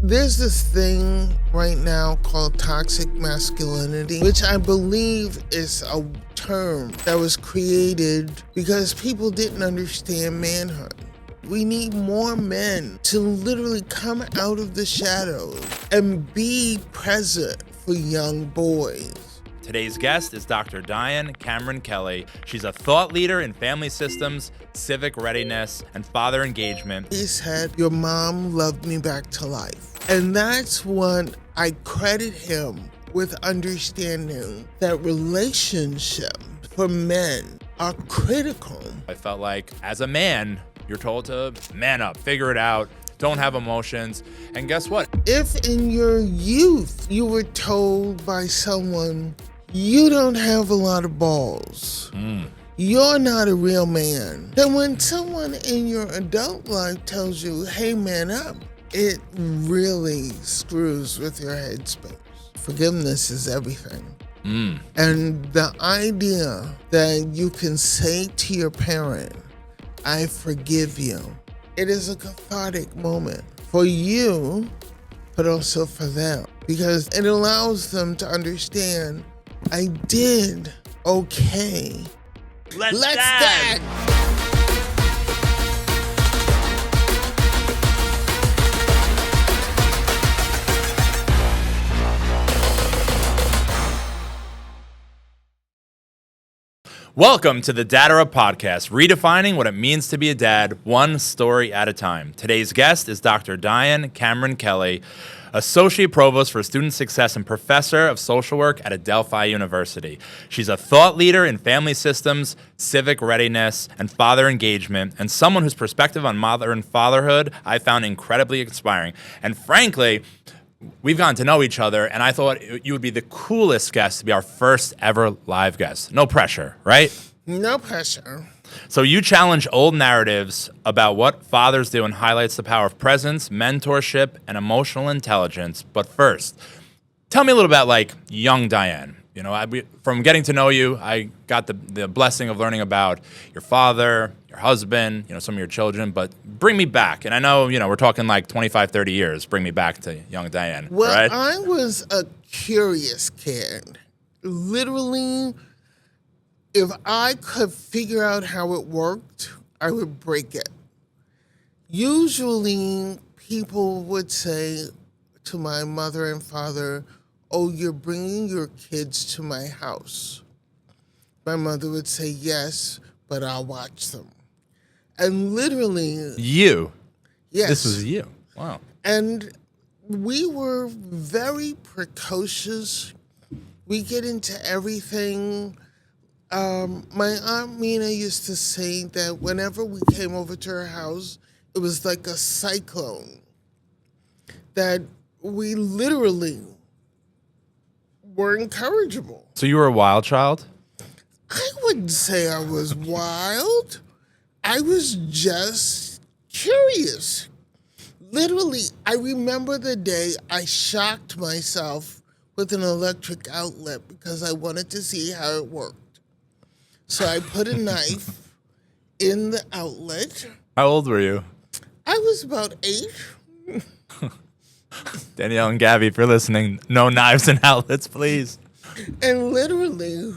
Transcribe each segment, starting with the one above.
There's this thing right now called toxic masculinity, which I believe is a term that was created because people didn't understand manhood. We need more men to literally come out of the shadows and be present for young boys. Today's guest is Dr. Diann Cameron Kelly. She's a thought leader in family systems, civic readiness, and father engagement. He said, "Your mom loved me back to life." And that's what I credit him with, understanding that relationships for men are critical. I felt like as a man, you're told to man up, figure it out, don't have emotions. And guess what? If in your youth you were told by someone, you don't have a lot of balls, you're not a real man, then when someone in your adult life tells you, hey, man up, it really screws with your headspace. Forgiveness is everything. And the idea that you can say to your parent, I forgive you, it is a cathartic moment for you, but also for them, because it allows them to understand, I did okay. Let's dad. Welcome to the Dadera podcast, redefining what it means to be a dad, one story at a time. Today's guest is Dr. Diann Cameron Kelly, Associate Provost for Student Success and Professor of Social Work at Adelphi University. She's a thought leader in family systems, civic readiness, and father engagement, and someone whose perspective on modern fatherhood I found incredibly inspiring. And frankly, we've gotten to know each other, and I thought you would be the coolest guest to be our first ever live guest. No pressure, right? No pressure. So you challenge old narratives about what fathers do and highlights the power of presence, mentorship, and emotional intelligence. But first, tell me a little about young Diann. You know, from getting to know you, I got the blessing of learning about your father, your husband, some of your children, but bring me back. And I know, we're talking 25, 30 years. Bring me back to young Diann, Well, right? I was a curious kid. Literally, if I could figure out how it worked, I would break it. Usually, people would say to my mother and father, oh, you're bringing your kids to my house. My mother would say, yes, but I'll watch them. And literally... You? Yes. This was you? Wow. And we were very precocious. We get into everything. My Aunt Mina used to say that whenever we came over to her house, it was like a cyclone. That we literally were incorrigible. So you were a wild child? I wouldn't say I was wild. I was just curious. Literally, I remember the day I shocked myself with an electric outlet because I wanted to see how it worked. So I put a knife in the outlet. How old were you? I was about 8. Danielle and Gabby, if you're listening, no knives and outlets, please. And literally,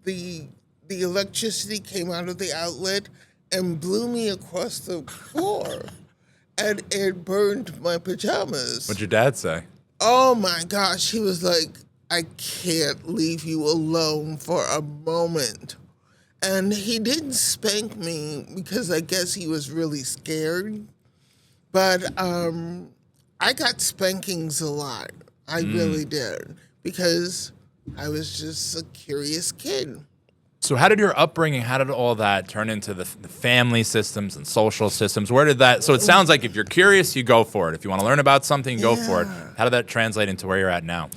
the electricity came out of the outlet and blew me across the floor. And it burned my pajamas. What'd your dad say? Oh my gosh, he was like, I can't leave you alone for a moment. And he didn't spank me because I guess he was really scared. But I got spankings a lot. I really did. Because I was just a curious kid. So how did your upbringing, how did all that turn into the family systems and social systems? Where did that, so it sounds like if you're curious, you go for it. If you want to learn about something, go for it. How did that translate into where you're at now?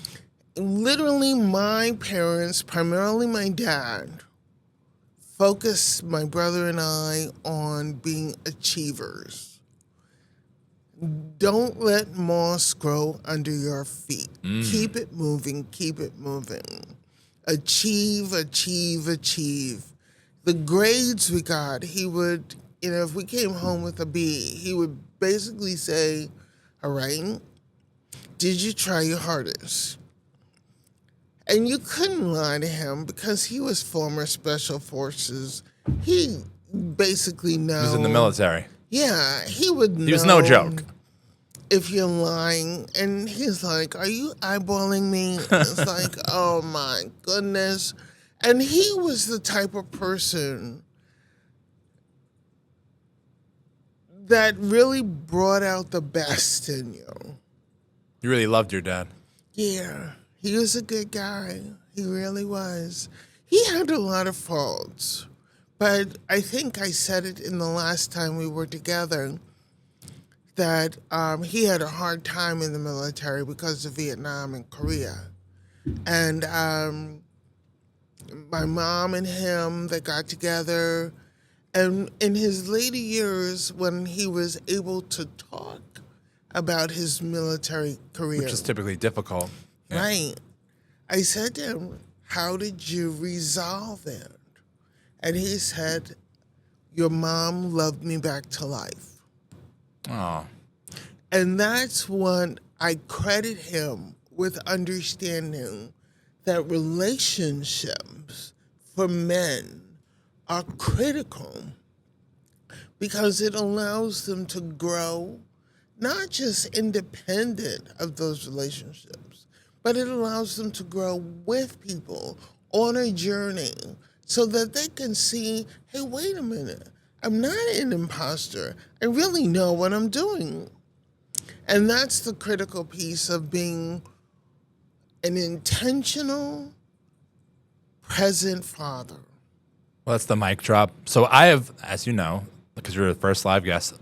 Literally, my parents, primarily my dad, focused my brother and I on being achievers. Don't let moss grow under your feet. Keep it moving, keep it moving. Achieve, achieve, achieve. The grades we got, he would, if we came home with a B, he would basically say, all right, did you try your hardest? And you couldn't lie to him because he was former Special Forces. He basically know. He was in the military. Yeah, he would know. He was no joke. If you're lying. And he's like, are you eyeballing me? It's like, oh my goodness. And he was the type of person that really brought out the best in you. You really loved your dad. Yeah, he was a good guy. He really was. He had a lot of faults, but I think I said it in the last time we were together that he had a hard time in the military because of Vietnam and Korea. And my mom and him, they got together. And in his later years, when he was able to talk about his military career. Which is typically difficult. Yeah. Right. I said to him, how did you resolve it? And he said, your mom loved me back to life. Oh. And that's when I credit him with understanding that relationships for men are critical because it allows them to grow, not just independent of those relationships, but it allows them to grow with people on a journey so that they can see, hey, wait a minute, I'm not an imposter. I really know what I'm doing. And that's the critical piece of being an intentional, present father. Well, that's the mic drop. So I have, as you know, because you're the first live guest,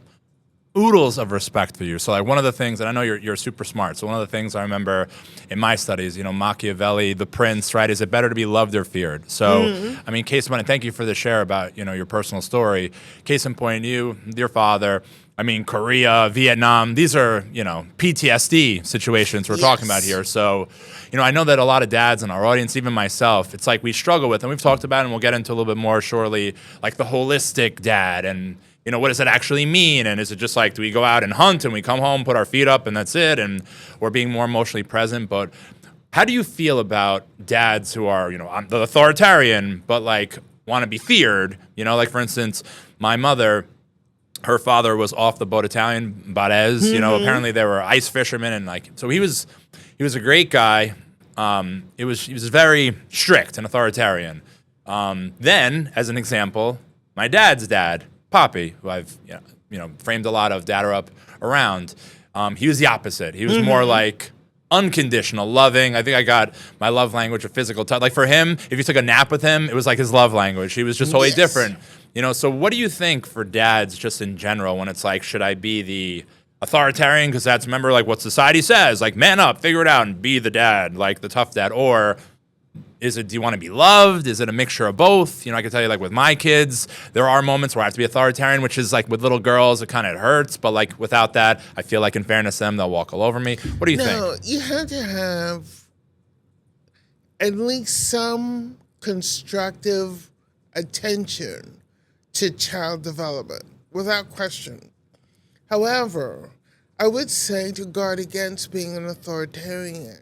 oodles of respect for you. So like one of the things, and I know you're super smart, so one of the things I remember in my studies, you know, Machiavelli, the prince, right, is it better to be loved or feared? So, I mean, case in point, and thank you for the share about, you know, your personal story. Case in point, you, your father, I mean, Korea, Vietnam, these are, you know, PTSD situations we're talking about here. So, you know, I know that a lot of dads in our audience, even myself, it's like we struggle with, and we've talked about it, and we'll get into a little bit more shortly, like the holistic dad and, you know, what does that actually mean? And is it just like, do we go out and hunt and we come home, put our feet up and that's it? And we're being more emotionally present. But how do you feel about dads who are, you know, I'm the authoritarian, but like want to be feared? You know, like for instance, my mother, her father was off the boat Italian, Barez, you know, apparently they were ice fishermen. And like, so he was a great guy. He was very strict and authoritarian. Then, as an example, my dad's dad, Poppy, who I've you know framed a lot of data up around, he was the opposite. He was more like unconditional, loving. I think I got my love language of physical touch. Like for him, if you took a nap with him, it was like his love language. He was just totally different. You know, so what do you think for dads just in general when it's like, should I be the authoritarian because that's, remember, like what society says, like man up, figure it out and be the dad, like the tough dad, or is it, do you want to be loved? Is it a mixture of both? You know, I can tell you like with my kids, there are moments where I have to be authoritarian, which is like with little girls, it kind of hurts. But like without that, I feel like in fairness to them, they'll walk all over me. What do you think? No, you have to have at least some constructive attention to child development, without question. However, I would say to guard against being an authoritarian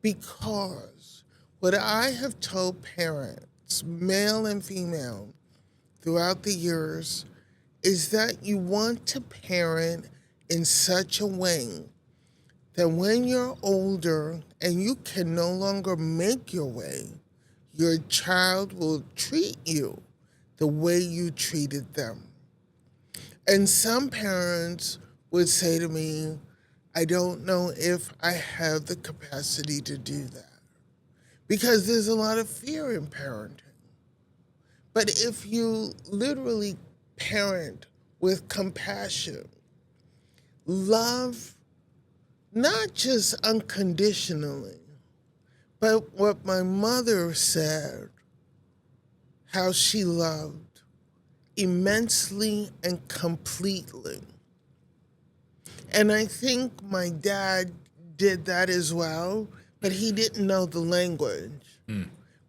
because what I have told parents, male and female, throughout the years is that you want to parent in such a way that when you're older and you can no longer make your way, your child will treat you the way you treated them. And some parents would say to me, I don't know if I have the capacity to do that. Because there's a lot of fear in parenting. But if you literally parent with compassion, love, not just unconditionally, but what my mother said, how she loved immensely and completely. And I think my dad did that as well, but he didn't know the language.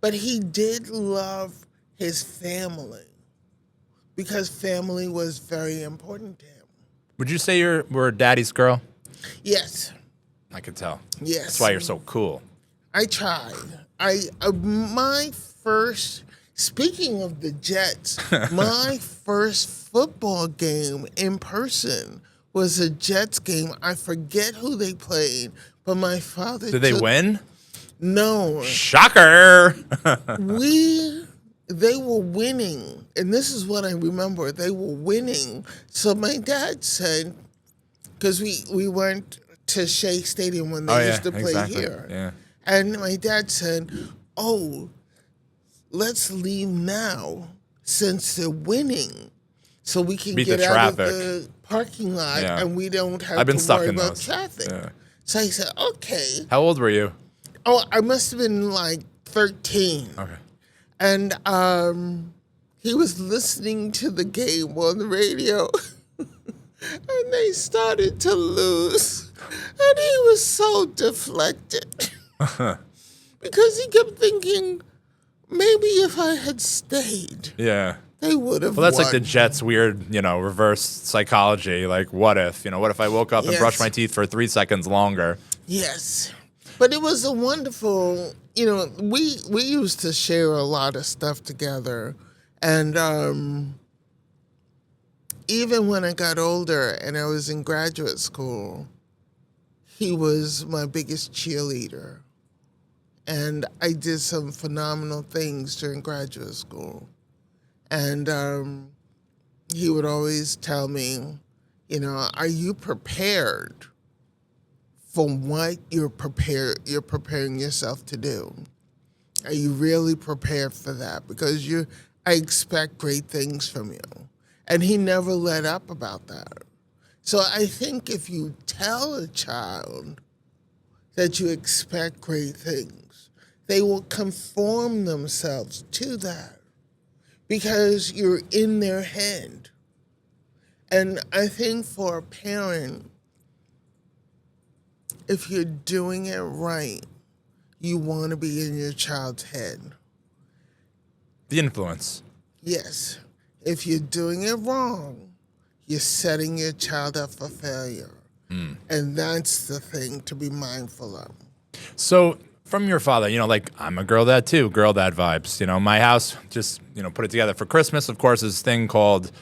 But he did love his family because family was very important to him. Would you say you were daddy's girl? Yes. I could tell. Yes. That's why you're so cool. I tried. Speaking of the Jets, my first football game in person was a Jets game. I forget who they played, but my father Did they win? No. Shocker. They were winning, and this is what I remember. They were winning. So my dad said, because we went to Shea Stadium when they used to play here. Yeah. And my dad said, oh, let's leave now since they're winning so we can Beat get the out of traffic. the parking lot and we don't have I've been to stuck worry in about those. traffic. Yeah. So I said, okay. How old were you? Oh, I must have been like 13. Okay. And he was listening to the game on the radio. And they started to lose. And he was so deflected. Because he kept thinking, maybe if I had stayed, they would have Well, that's won. like the Jets' weird, reverse psychology. Like, what if? What if I woke up and brushed my teeth for 3 seconds longer? Yes. But it was a wonderful, we used to share a lot of stuff together. And even when I got older and I was in graduate school, he was my biggest cheerleader. And I did some phenomenal things during graduate school. And he would always tell me, are you prepared for what you're preparing yourself to do? Are you really prepared for that? Because I expect great things from you. And he never let up about that. So I think if you tell a child that you expect great things, they will conform themselves to that because you're in their head. And I think for a parent, if you're doing it right, you want to be in your child's head. The influence. Yes. If you're doing it wrong, you're setting your child up for failure. And that's the thing to be mindful of. So from your father, I'm a girl dad too, girl dad vibes. My house just, put it together for Christmas, of course, is this thing called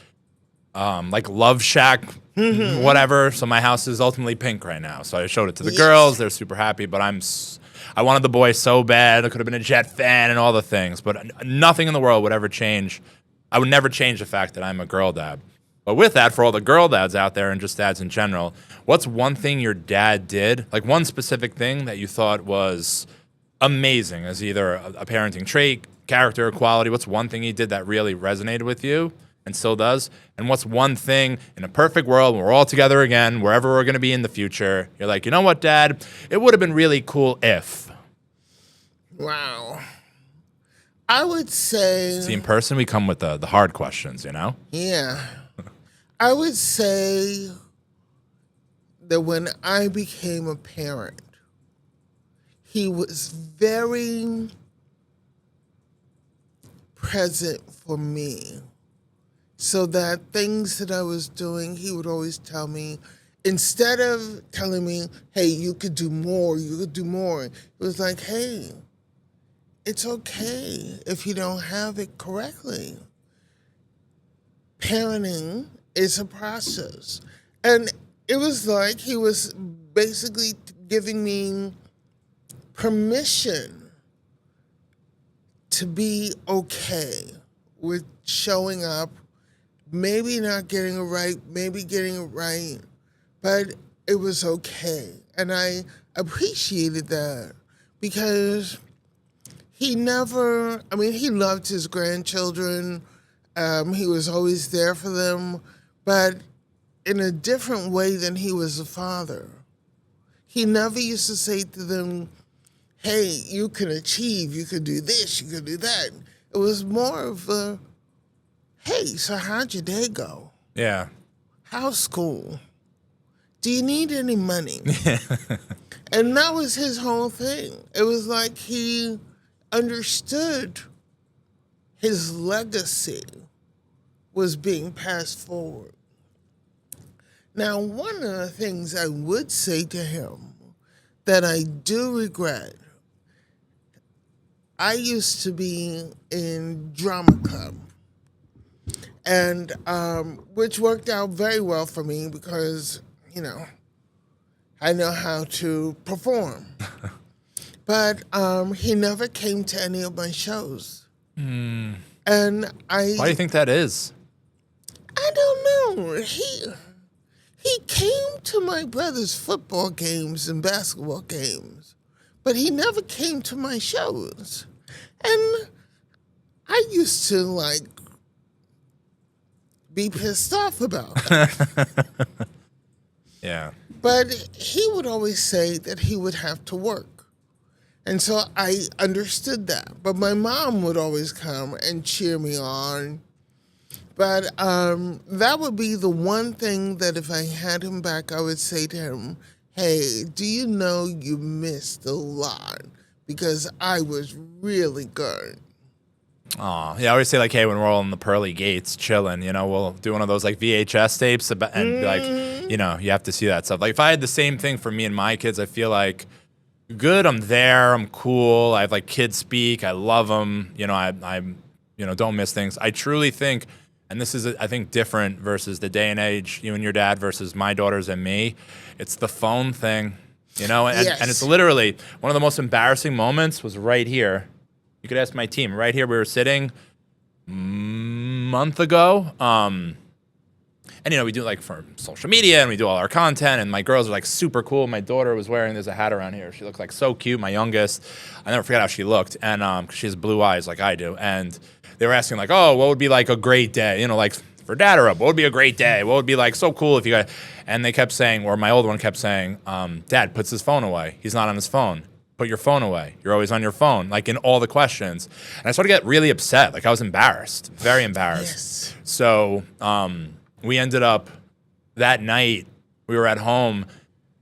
like Love Shack, whatever. So my house is ultimately pink right now. So I showed it to the girls. They're super happy, but I wanted the boy so bad. I could have been a Jet fan and all the things, but nothing in the world would ever change. I would never change the fact that I'm a girl dad. But with that, for all the girl dads out there and just dads in general, what's one thing your dad did, like one specific thing that you thought was amazing as either a parenting trait, character, or quality? What's one thing he did that really resonated with you and still does? And what's one thing in a perfect world when we're all together again, wherever we're going to be in the future, you're like, you know what, Dad? It would have been really cool if. Wow. I would say... See, in person, we come with the hard questions, Yeah. I would say that when I became a parent, he was very present for me. So that things that I was doing, he would always tell me, instead of telling me, hey, you could do more, it was like, hey, it's okay if you don't have it correctly. Parenting is a process. And it was like he was basically giving me permission to be okay with showing up, maybe not getting it right, maybe getting it right, but it was okay. And I appreciated that because he loved his grandchildren. He was always there for them, but in a different way than he was a father. He never used to say to them, hey, you can achieve, you can do this, you can do that. It was more of a, hey, so how'd your day go? Yeah. How's school? Do you need any money? And that was his whole thing. It was like he understood his legacy was being passed forward. Now, one of the things I would say to him that I do regret, I used to be in drama club, and which worked out very well for me because, I know how to perform. But he never came to any of my shows. And Why do you think that is? I don't know. He came to my brother's football games and basketball games, but he never came to my shows. And I used to be pissed off about that. Yeah. But he would always say that he would have to work. And so I understood that. But my mom would always come and cheer me on. But that would be the one thing that if I had him back, I would say to him, hey, do you know you missed a lot? Because I was really good. Oh, yeah. I always say hey, when we're all in the pearly gates chilling, we'll do one of those VHS tapes and be you have to see that stuff. If I had the same thing for me and my kids, I feel like good. I'm there. I'm cool. I have kids speak. I love them. I don't miss things. I truly think, and this is I think different versus the day and age, you and your dad versus my daughters and me. It's the phone thing, and it's literally one of the most embarrassing moments was right here. You could ask my team. Right here, we were sitting a month ago. And, we do for social media and we do all our content. And my girls are super cool. My daughter was wearing, there's a hat around here. She looked so cute, my youngest. I never forget how she looked. And 'cause she has blue eyes like I do. And they were asking what would be a great day? For dad or what would be a great day? What would be so cool if you guys, and they kept saying, or my older one kept saying, Dad puts his phone away. He's not on his phone. Put your phone away. You're always on your phone, in all the questions. And I started to get really upset. I was embarrassed, very embarrassed. Yes. So we ended up that night, we were at home,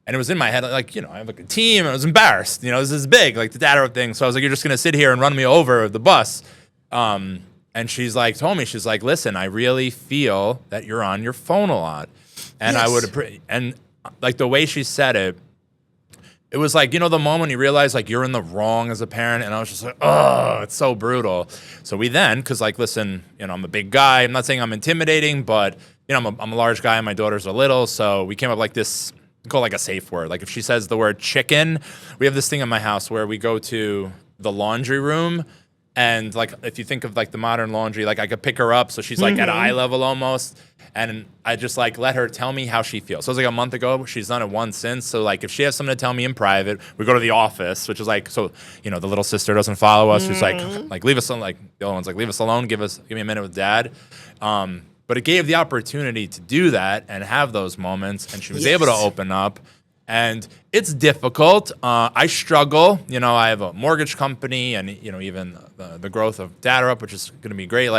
and it was in my head, I have a team, and I was embarrassed. This is big, the data thing. So I was you're just going to sit here and run me over the bus. And she's told me, she's listen, I really feel that you're on your phone a lot. And yes. I would, and the way she said it, it was the moment when you realize you're in the wrong as a parent, and I was just oh, it's so brutal. So we then, because listen, I'm a big guy. I'm not saying I'm intimidating, but I'm a large guy and my daughters are little. So we came up this, we call a safe word. If she says the word chicken, we have this thing in my house where we go to the laundry room. And if you think of the modern laundry, I could pick her up so she's at eye level almost, and I just let her tell me how she feels. So it was a month ago. She's done it once since. So if she has something to tell me in private, we go to the office, which is so the little sister doesn't follow us. She's leave us alone. The other one's leave us alone. Give me a minute with dad. But it gave the opportunity to do that and have those moments, and she was able to open up. And it's difficult. I struggle. I have a mortgage company, and even the growth of DataUp, which is going to be great.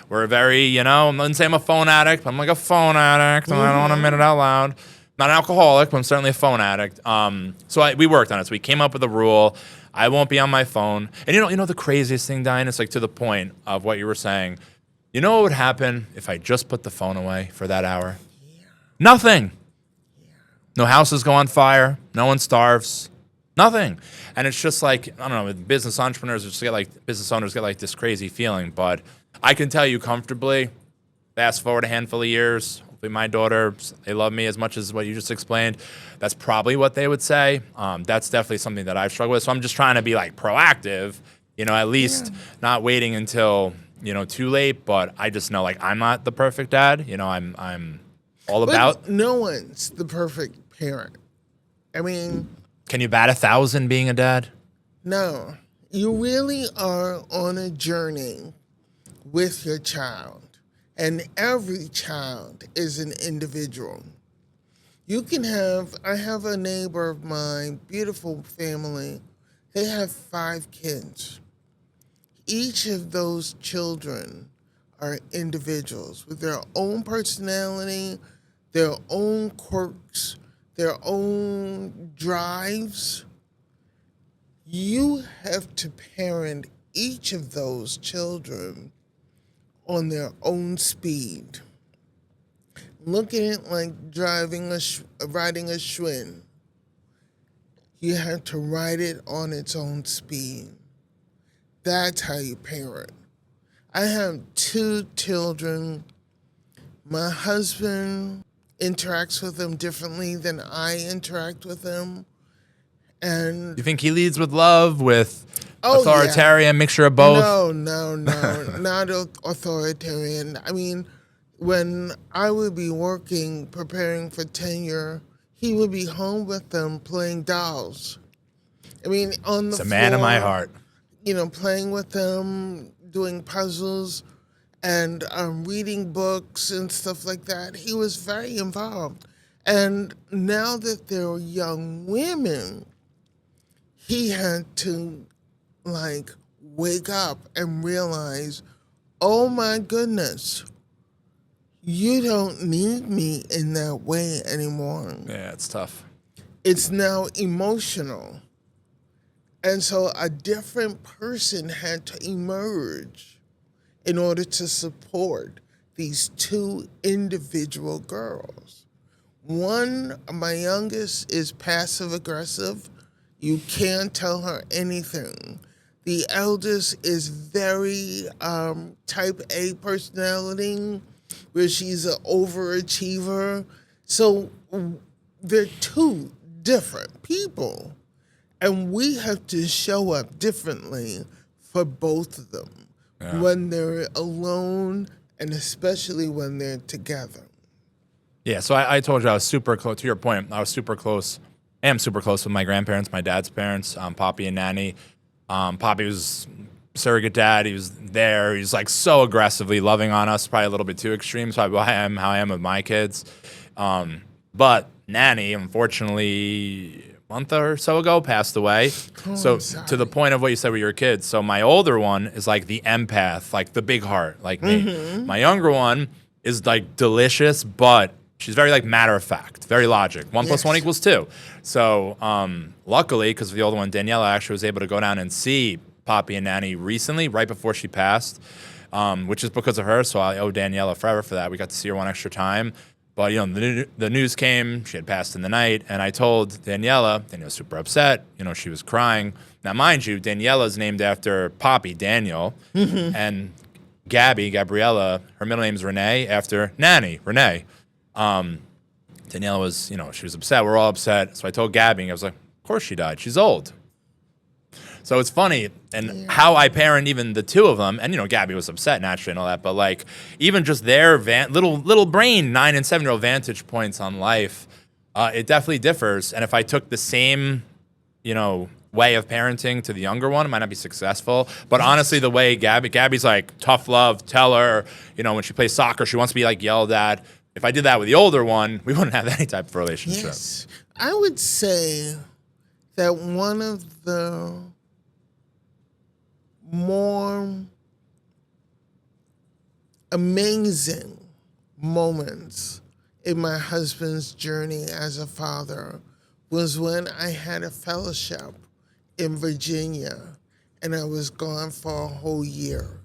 We're very, I wouldn't say I'm a phone addict, but I'm a phone addict, and I don't want to admit it out loud. Not an alcoholic, but I'm certainly a phone addict. So we worked on it. So we came up with a rule. I won't be on my phone. And the craziest thing, Diann, it's to the point of what you were saying. You know what would happen if I just put the phone away for that hour? Yeah. Nothing. No houses go on fire. No one starves. Nothing. And it's just I don't know, with business entrepreneurs, just get business owners get this crazy feeling. But I can tell you comfortably, fast forward a handful of years, hopefully my daughter, they love me as much as what you just explained. That's probably what they would say. That's definitely something that I've struggled with. So I'm just trying to be proactive, at least not waiting until, too late. But I just know I'm not the perfect dad. I'm all about. But no one's the perfect parent. I mean, can you bat 1,000 being a dad? No. You really are on a journey with your child, and every child is an individual. I have a neighbor of mine, beautiful family. They have 5 kids. Each of those children are individuals with their own personality, their own quirks, their own drives. You have to parent each of those children on their own speed. Look at it like riding a Schwinn. You have to ride it on its own speed. That's how you parent. I have 2 children. My husband interacts with them differently than I interact with them. And You think he leads with love, with Oh, authoritarian, mixture of both? no, not authoritarian. I mean, when I would be working, preparing for tenure, he would be home with them playing dolls. I mean, on the It's a floor, man of my heart. Playing with them, doing puzzles, and reading books and stuff like that. He was very involved. And now that they're young women, he had to wake up and realize, oh my goodness, you don't need me in that way anymore. Yeah, it's tough. It's now emotional. And so a different person had to emerge in order to support these 2 individual girls. One, my youngest, is passive aggressive. You can't tell her anything. The eldest is very type A personality, where she's an overachiever. So they're 2 different people. And we have to show up differently for both of them when they're alone and especially when they're together. Yeah, so I told you I was super close. To your point, I was super close. I am super close with my grandparents, my dad's parents, Poppy and Nanny. Poppy was surrogate dad. He was there. He was so aggressively loving on us, probably a little bit too extreme. So how I am with my kids. But Nanny, unfortunately, a month or so ago, passed away. So to the point of what you said with your kids. So my older one is the empath, the big heart, like me. Mm-hmm. My younger one is delicious, but she's very matter of fact, very logic. 1 + 1 = 2. So luckily, because of the older one, Daniela actually was able to go down and see Poppy and Nanny recently, right before she passed, which is because of her. So I owe Daniela forever for that. We got to see her one extra time. But, the news came, she had passed in the night, and I told Daniela was super upset. She was crying. Now, mind you, Daniela's named after Poppy, Daniel, and Gabriella, her middle name is Renee, after Nanny, Renee. Daniela was, she was upset. We're all upset. So I told Gabby, I was like, of course she died. She's old. So it's funny, and how I parent even the 2 of them, and Gabby was upset naturally and all that, but even just their little brain 9 and 7-year-old vantage points on life, it definitely differs. And if I took the same, way of parenting to the younger one, it might not be successful. But honestly, the way Gabby's tough love, tell her, when she plays soccer, she wants to be yelled at. If I did that with the older one, we wouldn't have any type of relationship. Yes, I would say that one of the more amazing moments in my husband's journey as a father was when I had a fellowship in Virginia and I was gone for a whole year.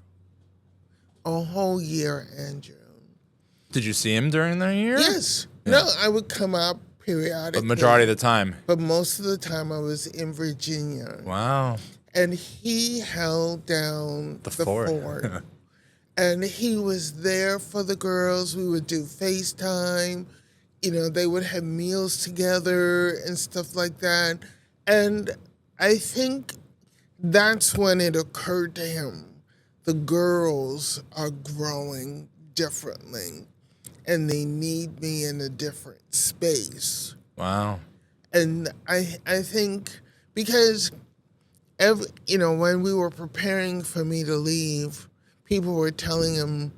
A whole year, Andrew. Did you see him during that year? Yes. Yeah. No, I would come up periodically. But majority of the time? But most of the time I was in Virginia. Wow. And he held down the fort. And he was there for the girls. We would do FaceTime. They would have meals together and stuff like that. And I think that's when it occurred to him. The girls are growing differently. And they need me in a different space. Wow. And I think because when we were preparing for me to leave, people were telling him,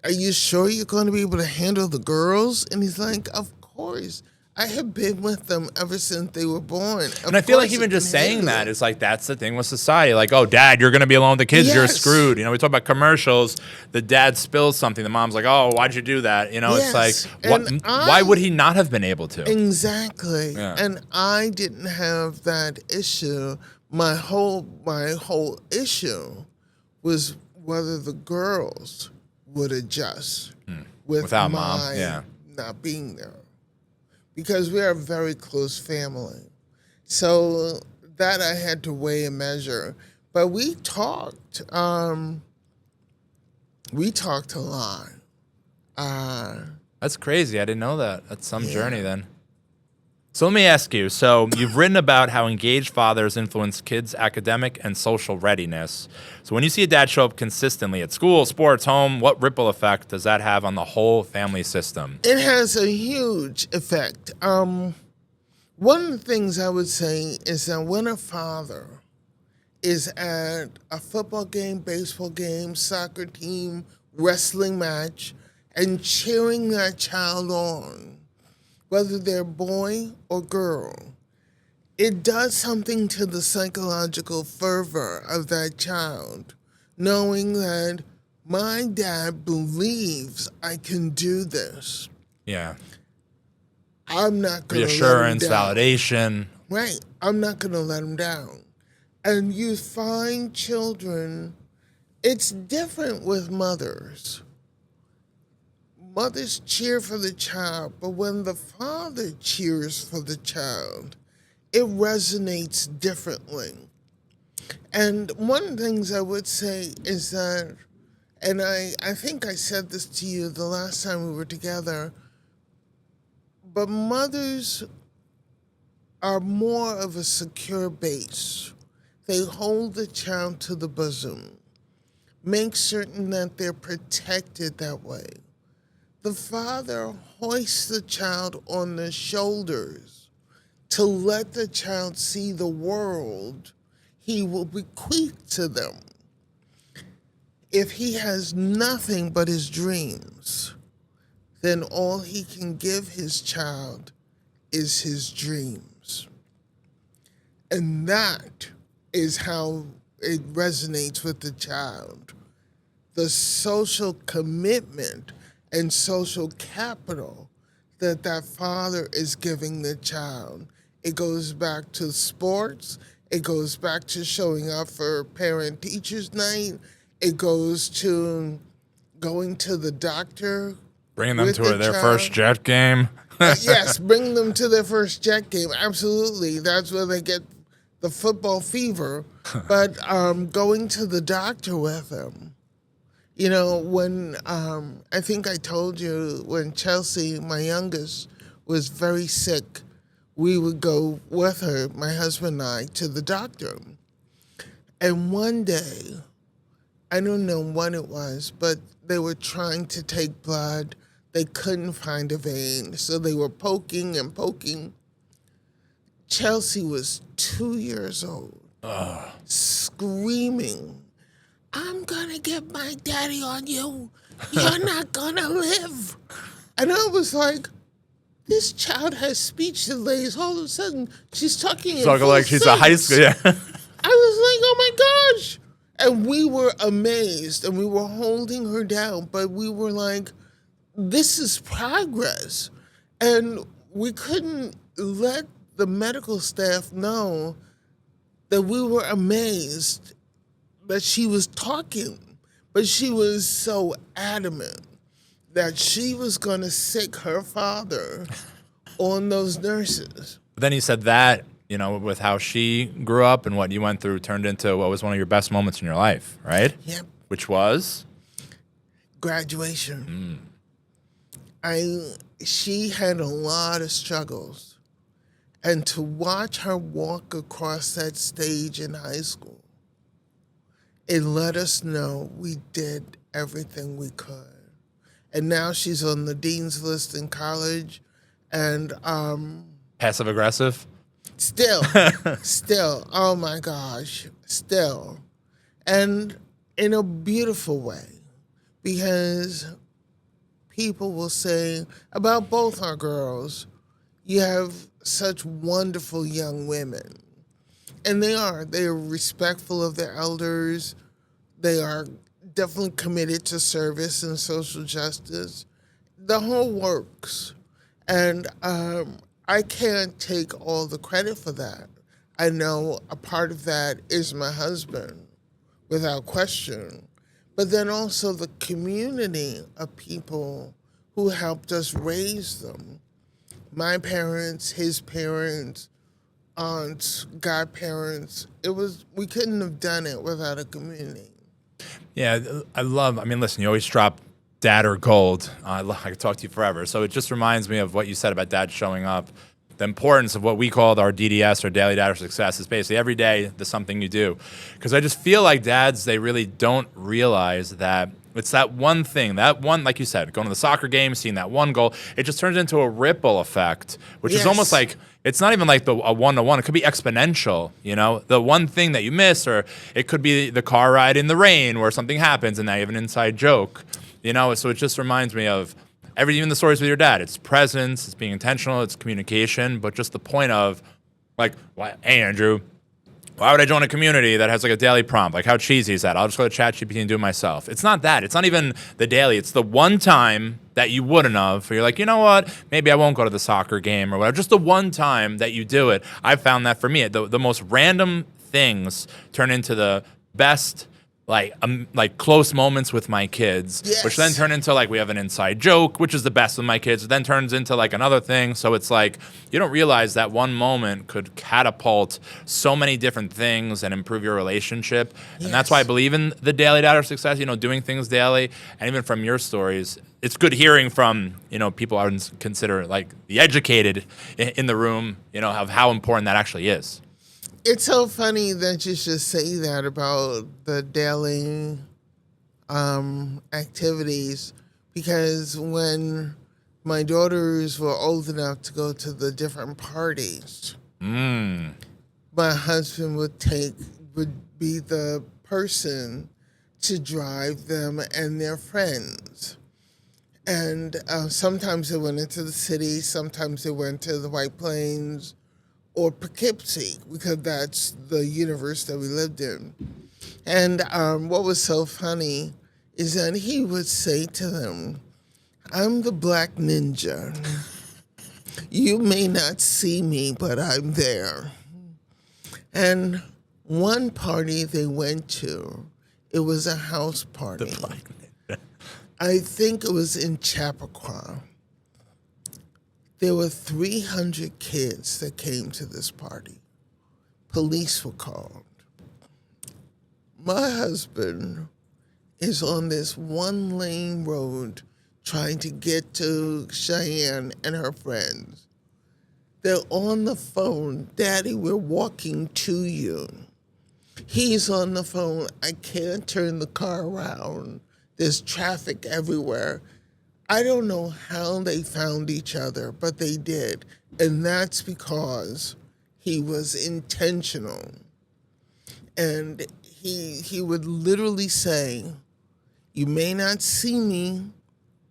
are you sure you're going to be able to handle the girls? And he's like, of course. I have been with them ever since they were born. And I feel even just saying that is that's the thing with society. Oh, Dad, you're going to be alone with the kids. Yes. You're screwed. We talk about commercials. The dad spills something. The mom's like, oh, why'd you do that? Yes. It's why would he not have been able to? Exactly. Yeah. And I didn't have that issue. My whole issue was whether the girls would adjust without mom, not being there. Because we are a very close family. So that I had to weigh and measure. But we talked. We talked a lot. That's crazy. I didn't know that. That's some Yeah. journey then. So let me ask you. So you've written about how engaged fathers influence kids' academic and social readiness. So when you see a dad show up consistently at school, sports, home, what ripple effect does that have on the whole family system? It has a huge effect. One of the things I would say is that when a father is at a football game, baseball game, soccer team, wrestling match, and cheering that child on, whether they're boy or girl, it does something to the psychological fervor of that child, knowing that my dad believes I can do this. Yeah. I'm not going to let him Reassurance, down. validation. Right. I'm not going to let him down. And you find children, it's different with mothers. Mothers cheer for the child, but when the father cheers for the child, it resonates differently. And one of the things I would say is that, and I think I said this to you the last time we were together, but mothers are more of a secure base. They hold the child to the bosom, make certain that they're protected that way. The father hoists the child on the shoulders to let the child see the world he will bequeath to them. If he has nothing but his dreams, then all he can give his child is his dreams. And that is how it resonates with the child. The social commitment and social capital that that father is giving the child. It goes back to sports. It goes back to showing up for parent-teachers night. It goes to going to the doctor. Bringing them with to the their child. first Jet game. Yes, bring them to their first Jet game. Absolutely. That's where they get the football fever. But going to the doctor with them. You know, when I think I told you when Chelsea, my youngest, was very sick, we would go with her, my husband and I, to the doctor. And one day, I don't know what it was, but they were trying to take blood. They couldn't find a vein, so they were poking and poking. Chelsea was 2 years old, screaming, "I'm gonna get my daddy on you. You're not gonna live." And I was like, this child has speech delays. All of a sudden, she's talking in full Like she's a high school. sense. Yeah. I was like, oh my gosh. And we were amazed and we were holding her down, but we were like, this is progress. And we couldn't let the medical staff know that we were amazed that she was talking, but she was so adamant that she was going to sick her father on those nurses. But then you said that, you know, with how she grew up and what you went through turned into what was one of your best moments in your life, right? Yep. Which was? Graduation. She had a lot of struggles. And to watch her walk across that stage in high school, it let us know we did everything we could. And now she's on the dean's list in college, and Passive aggressive? still, oh my gosh, still. And in a beautiful way, because people will say about both our girls, you have such wonderful young women. And they are respectful of their elders. They are definitely committed to service and social justice. The whole works. And I can't take all the credit for that. I know a part of that is my husband, without question. But then also the community of people who helped us raise them. My parents, his parents, aunts, godparents. We couldn't have done it without a community. Yeah, I mean, listen, you always drop dad or gold. I could talk to you forever. So it just reminds me of what you said about dad showing up. The importance of what we called our DDS, or daily dad or success, is basically every day there's something you do. Because I just feel like dads, they really don't realize that it's that one thing, that one, like you said, going to the soccer game, seeing that one goal, it just turns into a ripple effect, which is almost like, it's not even like a one-to-one. It could be exponential, the one thing that you miss, or it could be the car ride in the rain where something happens and now you have an inside joke, So it just reminds me of even the stories with your dad. It's presence, it's being intentional, it's communication, but just the point of, like, hey, Andrew, why would I join a community that has like a daily prompt? Like, how cheesy is that? I'll just go to ChatGPT and do it myself. It's not that. It's not even the daily. It's the one time that you wouldn't have, where you're like, you know what? Maybe I won't go to the soccer game or whatever. Just the one time that you do it. I've found that for me, the most random things turn into the best, like close moments with my kids, which then turn into like we have an inside joke, which is the best with my kids. It then turns into like another thing. So it's like you don't realize that one moment could catapult so many different things and improve your relationship. And that's why I believe in the daily dad or success, doing things daily. And even from your stories, it's good hearing from, people I would consider like the educated in the room, of how important that actually is. It's so funny that you should say that about the daily activities, because when my daughters were old enough to go to the different parties, my husband would be the person to drive them and their friends. And sometimes they went into the city, sometimes they went to the White Plains, or Poughkeepsie, because that's the universe that we lived in. And what was so funny is that he would say to them, I'm the black ninja. You may not see me, but I'm there. And one party they went to, it was a house party. The black ninja. I think it was in Chappaqua. There were 300 kids that came to this party. Police were called. My husband is on this one-lane road trying to get to Cheyenne and her friends. They're on the phone. Daddy, we're walking to you. He's on the phone. I can't turn the car around. There's traffic everywhere. I don't know how they found each other, but they did. And that's because he was intentional. And he would literally say, you may not see me,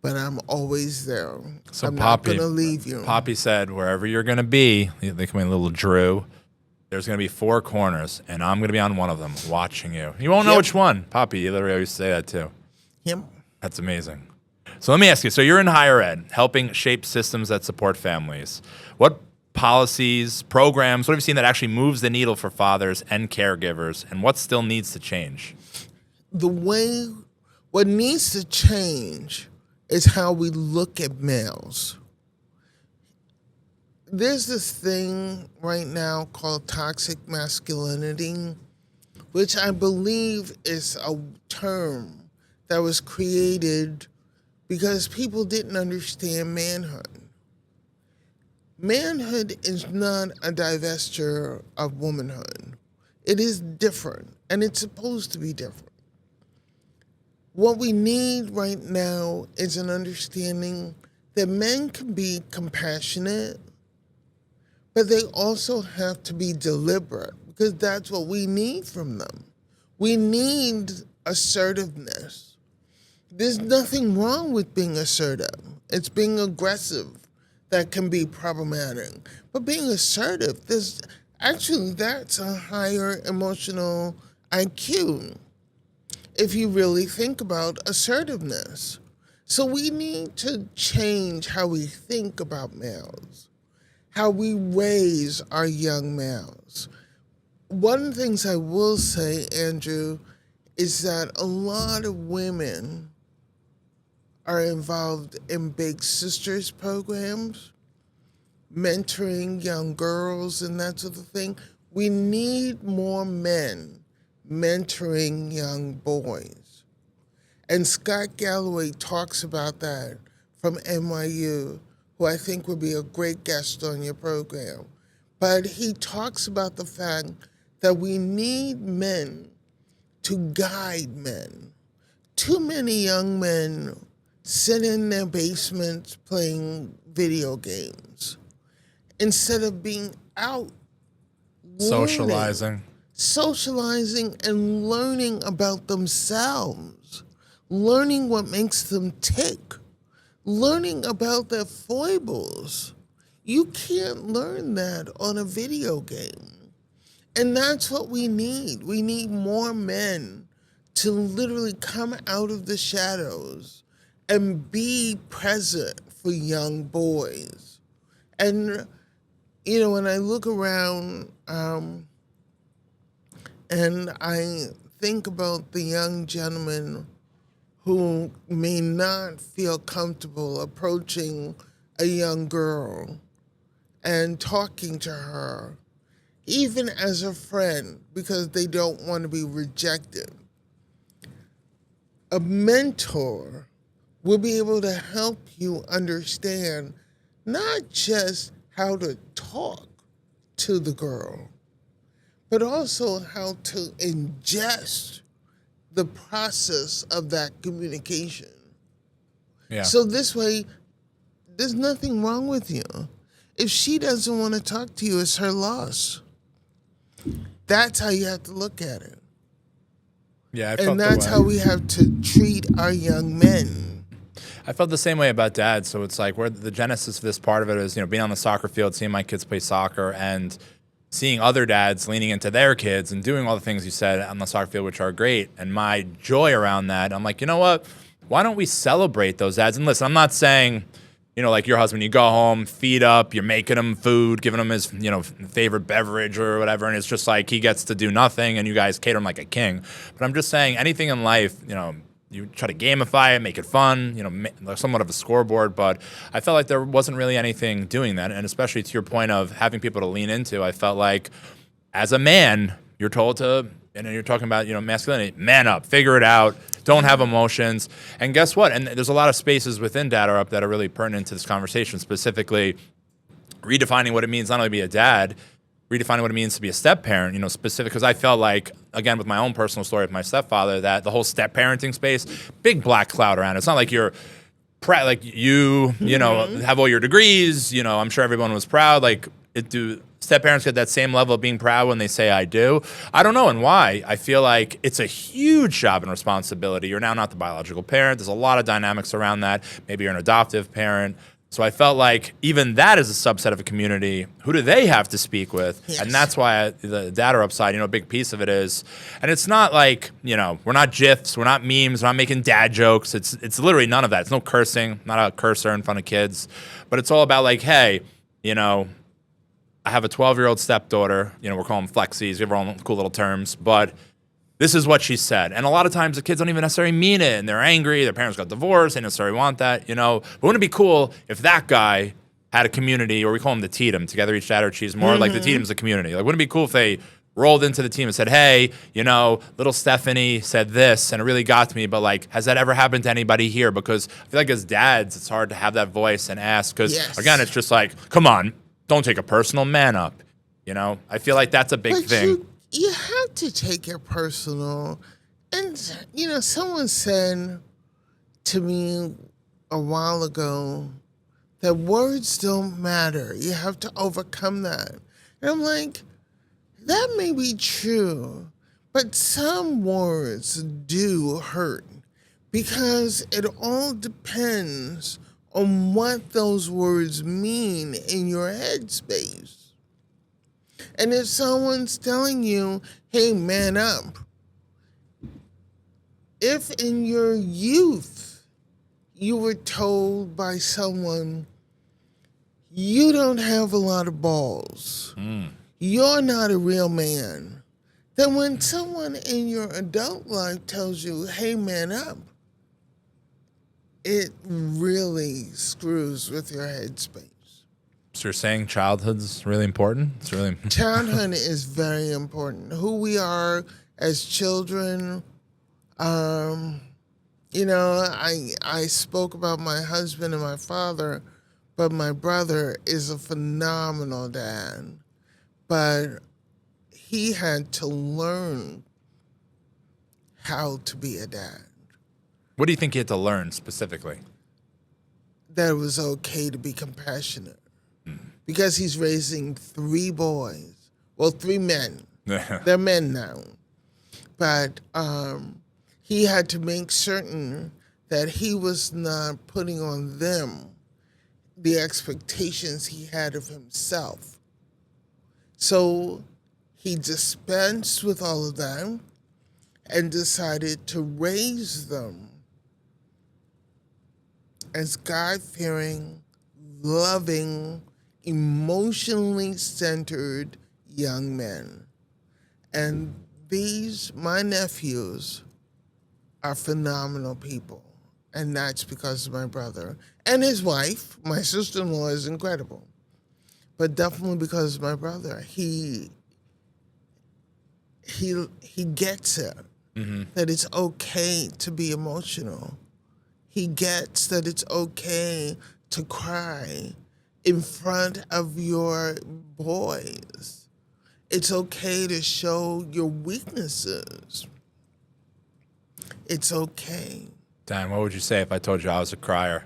but I'm always there. So I'm not going to leave you. Poppy said, wherever you're going to be, they call me little Drew, there's going to be 4 corners, and I'm going to be on one of them watching you. You won't know which one. Poppy, you literally always say that too. Yep. That's amazing. So let me ask you, so you're in higher ed, helping shape systems that support families. What policies, programs, what have you seen that actually moves the needle for fathers and caregivers, and what still needs to change? What needs to change is how we look at males. There's this thing right now called toxic masculinity, which I believe is a term that was created because people didn't understand manhood. Manhood is not a divestiture of womanhood. It is different, and it's supposed to be different. What we need right now is an understanding that men can be compassionate, but they also have to be deliberate, because that's what we need from them. We need assertiveness. There's nothing wrong with being assertive. It's being aggressive that can be problematic. But being assertive, that's a higher emotional IQ if you really think about assertiveness. So we need to change how we think about males, how we raise our young males. One of the things I will say, Andrew, is that a lot of women are involved in Big Sisters programs. mentoring young girls and that sort of thing. We need more men mentoring young boys. And Scott Galloway talks about that from NYU, who I think would be a great guest on your program. But he talks about the fact that we need men to guide men. Too many young men sit in their basements playing video games instead of being out Socializing and learning about themselves, learning what makes them tick, learning about their foibles. You can't learn that on a video game. And that's what we need. We need more men to literally come out of the shadows and be present for young boys. And, you know, when I look around and I think about the young gentlemen who may not feel comfortable approaching a young girl and talking to her, even as a friend, because they don't want to be rejected. A mentor will be able to help you understand not just how to talk to the girl, but also how to ingest the process of that communication. Yeah. So this way, there's nothing wrong with you. If she doesn't want to talk to you, it's her loss. That's how you have to look at it. Yeah, I felt and that's how we have to treat our young men. I felt the same way about dad. So it's like where the genesis of this part of it is, you know, being on the soccer field, seeing my kids play soccer, and seeing other dads leaning into their kids and doing all the things you said on the soccer field, which are great. And my joy around that, I'm like, you know what? Why don't we celebrate those dads? And listen, I'm not saying, you know, like your husband, you go home, feed up, you're making him food, giving him his, you know, favorite beverage or whatever, and it's just like he gets to do nothing and you guys cater him like a king. But I'm just saying anything in life, you know, you try to gamify it, make it fun, you know, somewhat of a scoreboard, but I felt like there wasn't really anything doing that. And especially to your point of having people to lean into, I felt like as a man, you're told to, and you're talking about, you know, masculinity, man up, figure it out, don't have emotions. And guess what? And there's a lot of spaces within Dad Are Up that are really pertinent to this conversation, specifically redefining what it means not only to be a dad, redefining what it means to be a step-parent, you know, specific, because I felt like, again, with my own personal story of my stepfather, that the whole step-parenting space, big black cloud around it. It's not like you're like you know, have all your degrees, you know, I'm sure everyone was proud. Like, do step-parents get that same level of being proud when they say I do? I don't know, and why. I feel like it's a huge job and responsibility. You're now not the biological parent. There's a lot of dynamics around that. Maybe you're an adoptive parent. So I felt like even that is a subset of a community. Who do they have to speak with? Yes. And that's why the Dad Are Up side, you know, a big piece of it is, and it's not like, you know, we're not GIFs, we're not memes, we're not making dad jokes. It's literally none of that. It's no cursing, not a cursor in front of kids. But it's all about like, hey, you know, I have a 12-year-old stepdaughter. You know, we're calling them flexies. We have our own cool little terms. But this is what she said. And a lot of times the kids don't even necessarily mean it. And they're angry. Their parents got divorced. They don't necessarily want that, you know. But wouldn't it be cool if that guy had a community, or we call them the Teetum, Together Each Dad Or Cheese, more like the Teetum's a community. Like, wouldn't it be cool if they rolled into the team and said, hey, you know, little Stephanie said this, and it really got to me, but like, has that ever happened to anybody here? Because I feel like as dads, it's hard to have that voice and ask. Because, again, it's just like, come on. Don't take it personal, man up. You know, I feel like that's a big thing. You have to take it personal. And, you know, someone said to me a while ago that words don't matter. You have to overcome that. And I'm like, that may be true, but some words do hurt because it all depends on what those words mean in your headspace. And if someone's telling you, hey, man up, if in your youth you were told by someone, you don't have a lot of balls, you're not a real man, then when someone in your adult life tells you, hey, man up, it really screws with your headspace. So you're saying childhood's really important? It's really Childhood is very important. Who we are as children. I spoke about my husband and my father, but my brother is a phenomenal dad. But he had to learn how to be a dad. What do you think he had to learn specifically? That it was okay to be compassionate. Because he's raising 3 boys. Well, 3 men. They're men now. But he had to make certain that he was not putting on them the expectations he had of himself. So he dispensed with all of that and decided to raise them as God-fearing, loving, emotionally centered young men. And these, my nephews, are phenomenal people. And that's because of my brother. And his wife, my sister-in-law, is incredible. But definitely because of my brother. He gets it, that it's okay to be emotional. He gets that it's okay to cry in front of your boys. It's okay to show your weaknesses. It's okay. Dan, what would you say if I told you I was a crier?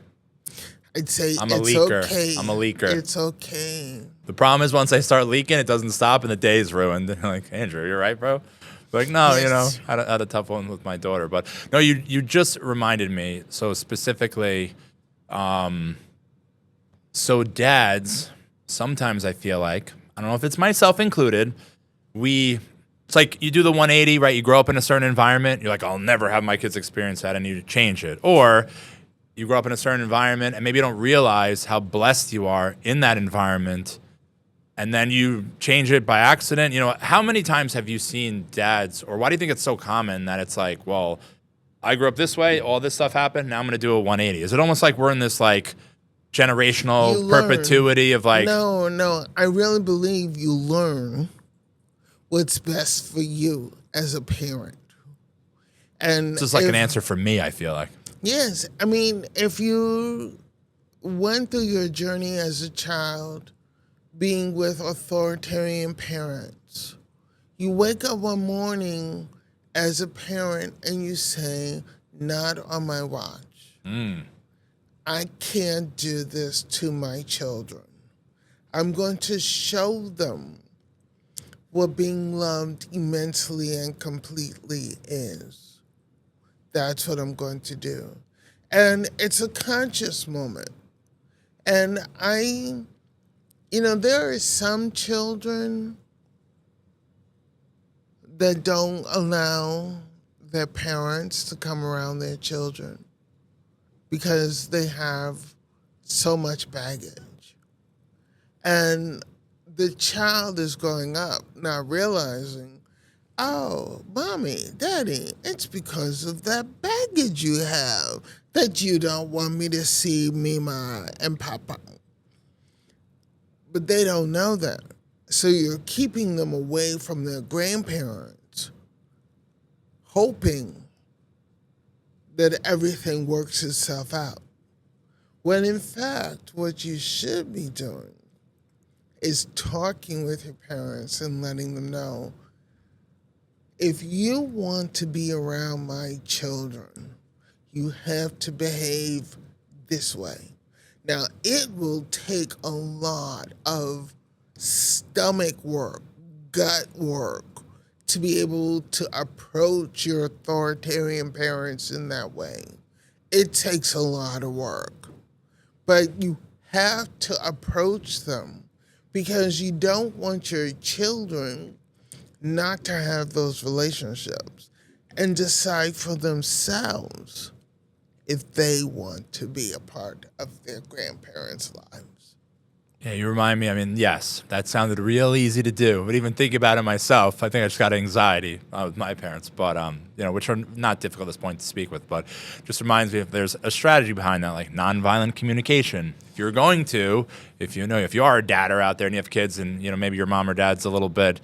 I'd say I'm a it's leaker. okay. I'm a leaker. It's okay. The problem is once I start leaking, it doesn't stop and the day's ruined. They're like, Andrew, you're right, bro. Like, no, Yes. I had a tough one with my daughter. But no, you just reminded me. So specifically, so dads, sometimes I feel like, I don't know if it's myself included, it's like you do the 180, right? You grow up in a certain environment. You're like, I'll never have my kids experience that. I need to change it. Or you grow up in a certain environment and maybe you don't realize how blessed you are in that environment. And then you change it by accident. You know, how many times have you seen dads, or why do you think it's so common that it's like, well, I grew up this way, all this stuff happened, now I'm going to do a 180? Is it almost like we're in this like generational perpetuity of like... No. I really believe you learn what's best for you as a parent. And this is like an answer for me, I feel like. Yes. I mean, if you went through your journey as a child being with authoritarian parents, you wake up one morning as a parent and you say, not on my watch. I can't do this to my children. I'm going to show them what being loved immensely and completely is. That's what I'm going to do. And it's a conscious moment. And there are some children that don't allow their parents to come around their children because they have so much baggage. And the child is growing up not realizing, oh, mommy, daddy, it's because of that baggage you have that you don't want me to see Mima and Papa. But they don't know that. So you're keeping them away from their grandparents, hoping that everything works itself out. When in fact, what you should be doing is talking with your parents and letting them know, if you want to be around my children, you have to behave this way. Now, it will take a lot of stomach work, gut work, to be able to approach your authoritarian parents in that way. It takes a lot of work. But you have to approach them because you don't want your children not to have those relationships and decide for themselves if they want to be a part of their grandparents' lives. Yeah, you remind me. I mean, yes, that sounded real easy to do. But even thinking about it myself, I think I just got anxiety with my parents. But which are not difficult at this point to speak with. But just reminds me if there's a strategy behind that, like nonviolent communication. If you're going to, if you are a dadder out there and you have kids, and maybe your mom or dad's a little bit,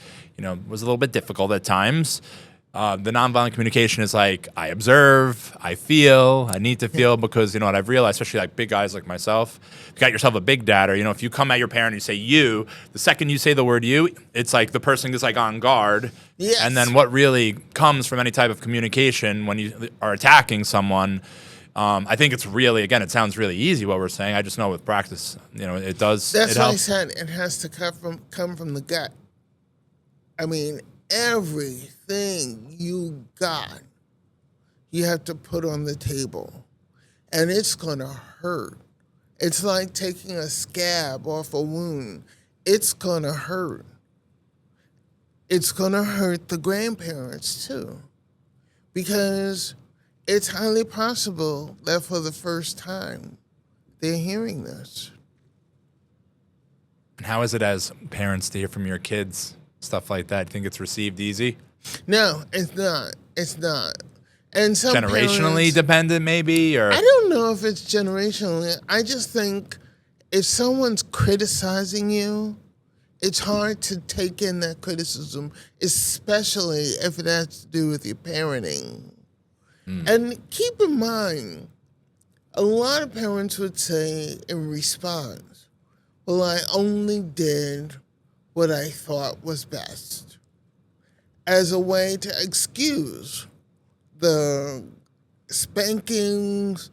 was a little bit difficult at times. The nonviolent communication is like, I observe, I feel, I need to feel, because what I've realized, especially like big guys like myself, if you got yourself a big dadder, if you come at your parent and you say you, the second you say the word you, it's like the person is like on guard. Yes. And then what really comes from any type of communication when you are attacking someone, I think it's really, again, it sounds really easy what we're saying. I just know with practice, it does. That's why I said it has to come from the gut. I mean, everything you got, you have to put on the table. And it's going to hurt. It's like taking a scab off a wound. It's going to hurt. It's going to hurt the grandparents, too. Because it's highly possible that for the first time, they're hearing this. How is it as parents to hear from your kids? Stuff like that. You think it's received easy? No, it's not. It's not. And some generationally parents, dependent, maybe, or I don't know if it's generationally. I just think if someone's criticizing you, it's hard to take in that criticism, especially if it has to do with your parenting. And keep in mind, a lot of parents would say in response, well, I only did what I thought was best, as a way to excuse the spankings,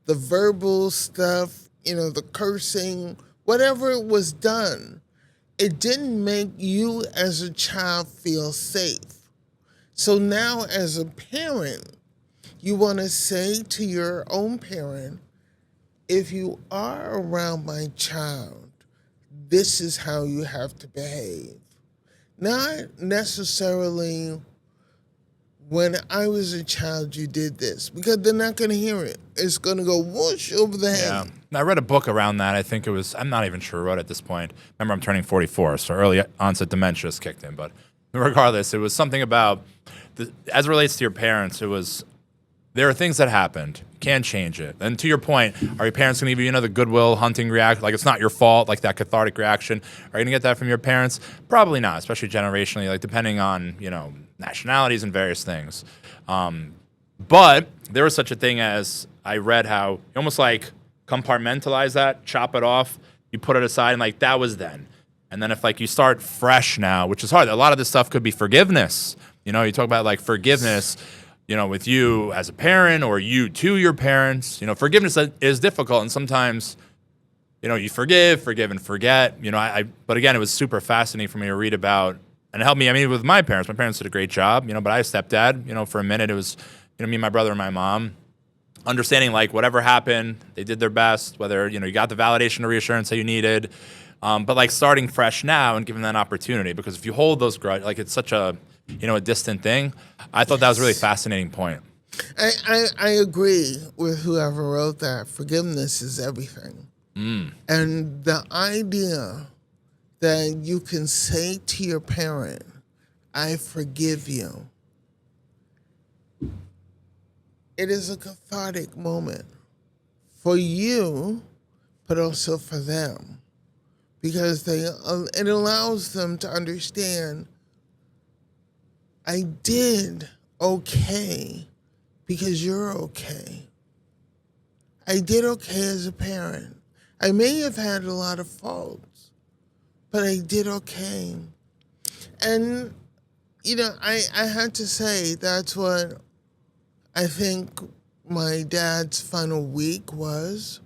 the verbal stuff, the cursing, whatever was done. It didn't make you as a child feel safe. So now as a parent, you want to say to your own parent, if you are around my child, this is how you have to behave. Not necessarily when I was a child you did this, because they're not going to hear it. It's going to go whoosh over the head. Yeah. I read a book around that. I think it was, I'm not even sure who wrote it at this point. Remember, I'm turning 44, so early onset dementia has kicked in. But regardless, it was something about, as it relates to your parents, there are things that happened. Can't change it. And to your point, are your parents going to give you another goodwill hunting reaction? Like, it's not your fault, like that cathartic reaction. Are you going to get that from your parents? Probably not, especially generationally, like depending on, nationalities and various things. But there was such a thing as, I read how you almost like compartmentalize that, chop it off, you put it aside, and like that was then. And then if like you start fresh now, which is hard, a lot of this stuff could be forgiveness. You talk about like forgiveness, with you as a parent or you to your parents. Forgiveness is difficult, and sometimes, you forgive and forget. But again, it was super fascinating for me to read about, and it helped me. I mean, with my parents did a great job, but I had a stepdad. For a minute, it was, me, my brother, and my mom. Understanding like whatever happened, they did their best. Whether you got the validation or reassurance that you needed, but like starting fresh now and giving that opportunity, because if you hold those grudges, like it's such a a distant thing. I thought that was a really fascinating point. I agree with whoever wrote that. Forgiveness is everything. And the idea that you can say to your parent, I forgive you, it is a cathartic moment for you, but also for them, because it allows them to understand, I did okay because you're okay. I did okay as a parent. I may have had a lot of faults, but I did okay. And, I had to say that's what I think my dad's final week was,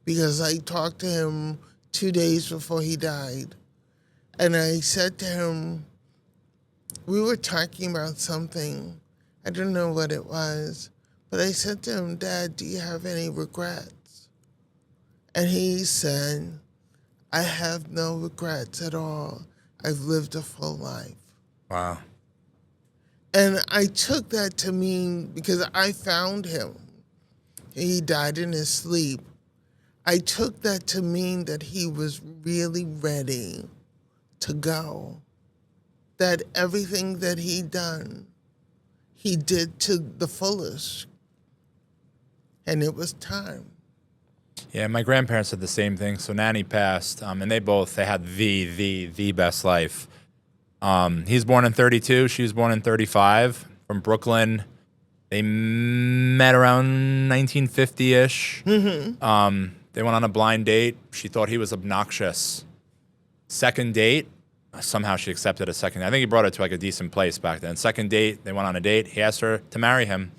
because I talked to him 2 days before he died. And I said to him, we were talking about something. I don't know what it was, but I said to him, Dad, do you have any regrets? And he said, I have no regrets at all. I've lived a full life. Wow. And I took that to mean, because I found him. He died in his sleep. I took that to mean that he was really ready to go. That everything that he'd done, he did to the fullest. And it was time. Yeah, my grandparents did the same thing. So Nanny passed, and they had the best life. He's born in 32. She was born in 35, from Brooklyn. They met around 1950-ish. Mm-hmm. They went on a blind date. She thought he was obnoxious. Second date, somehow she accepted a second. I think he brought her to like a decent place back then. Second date, they went on a date. He asked her to marry him.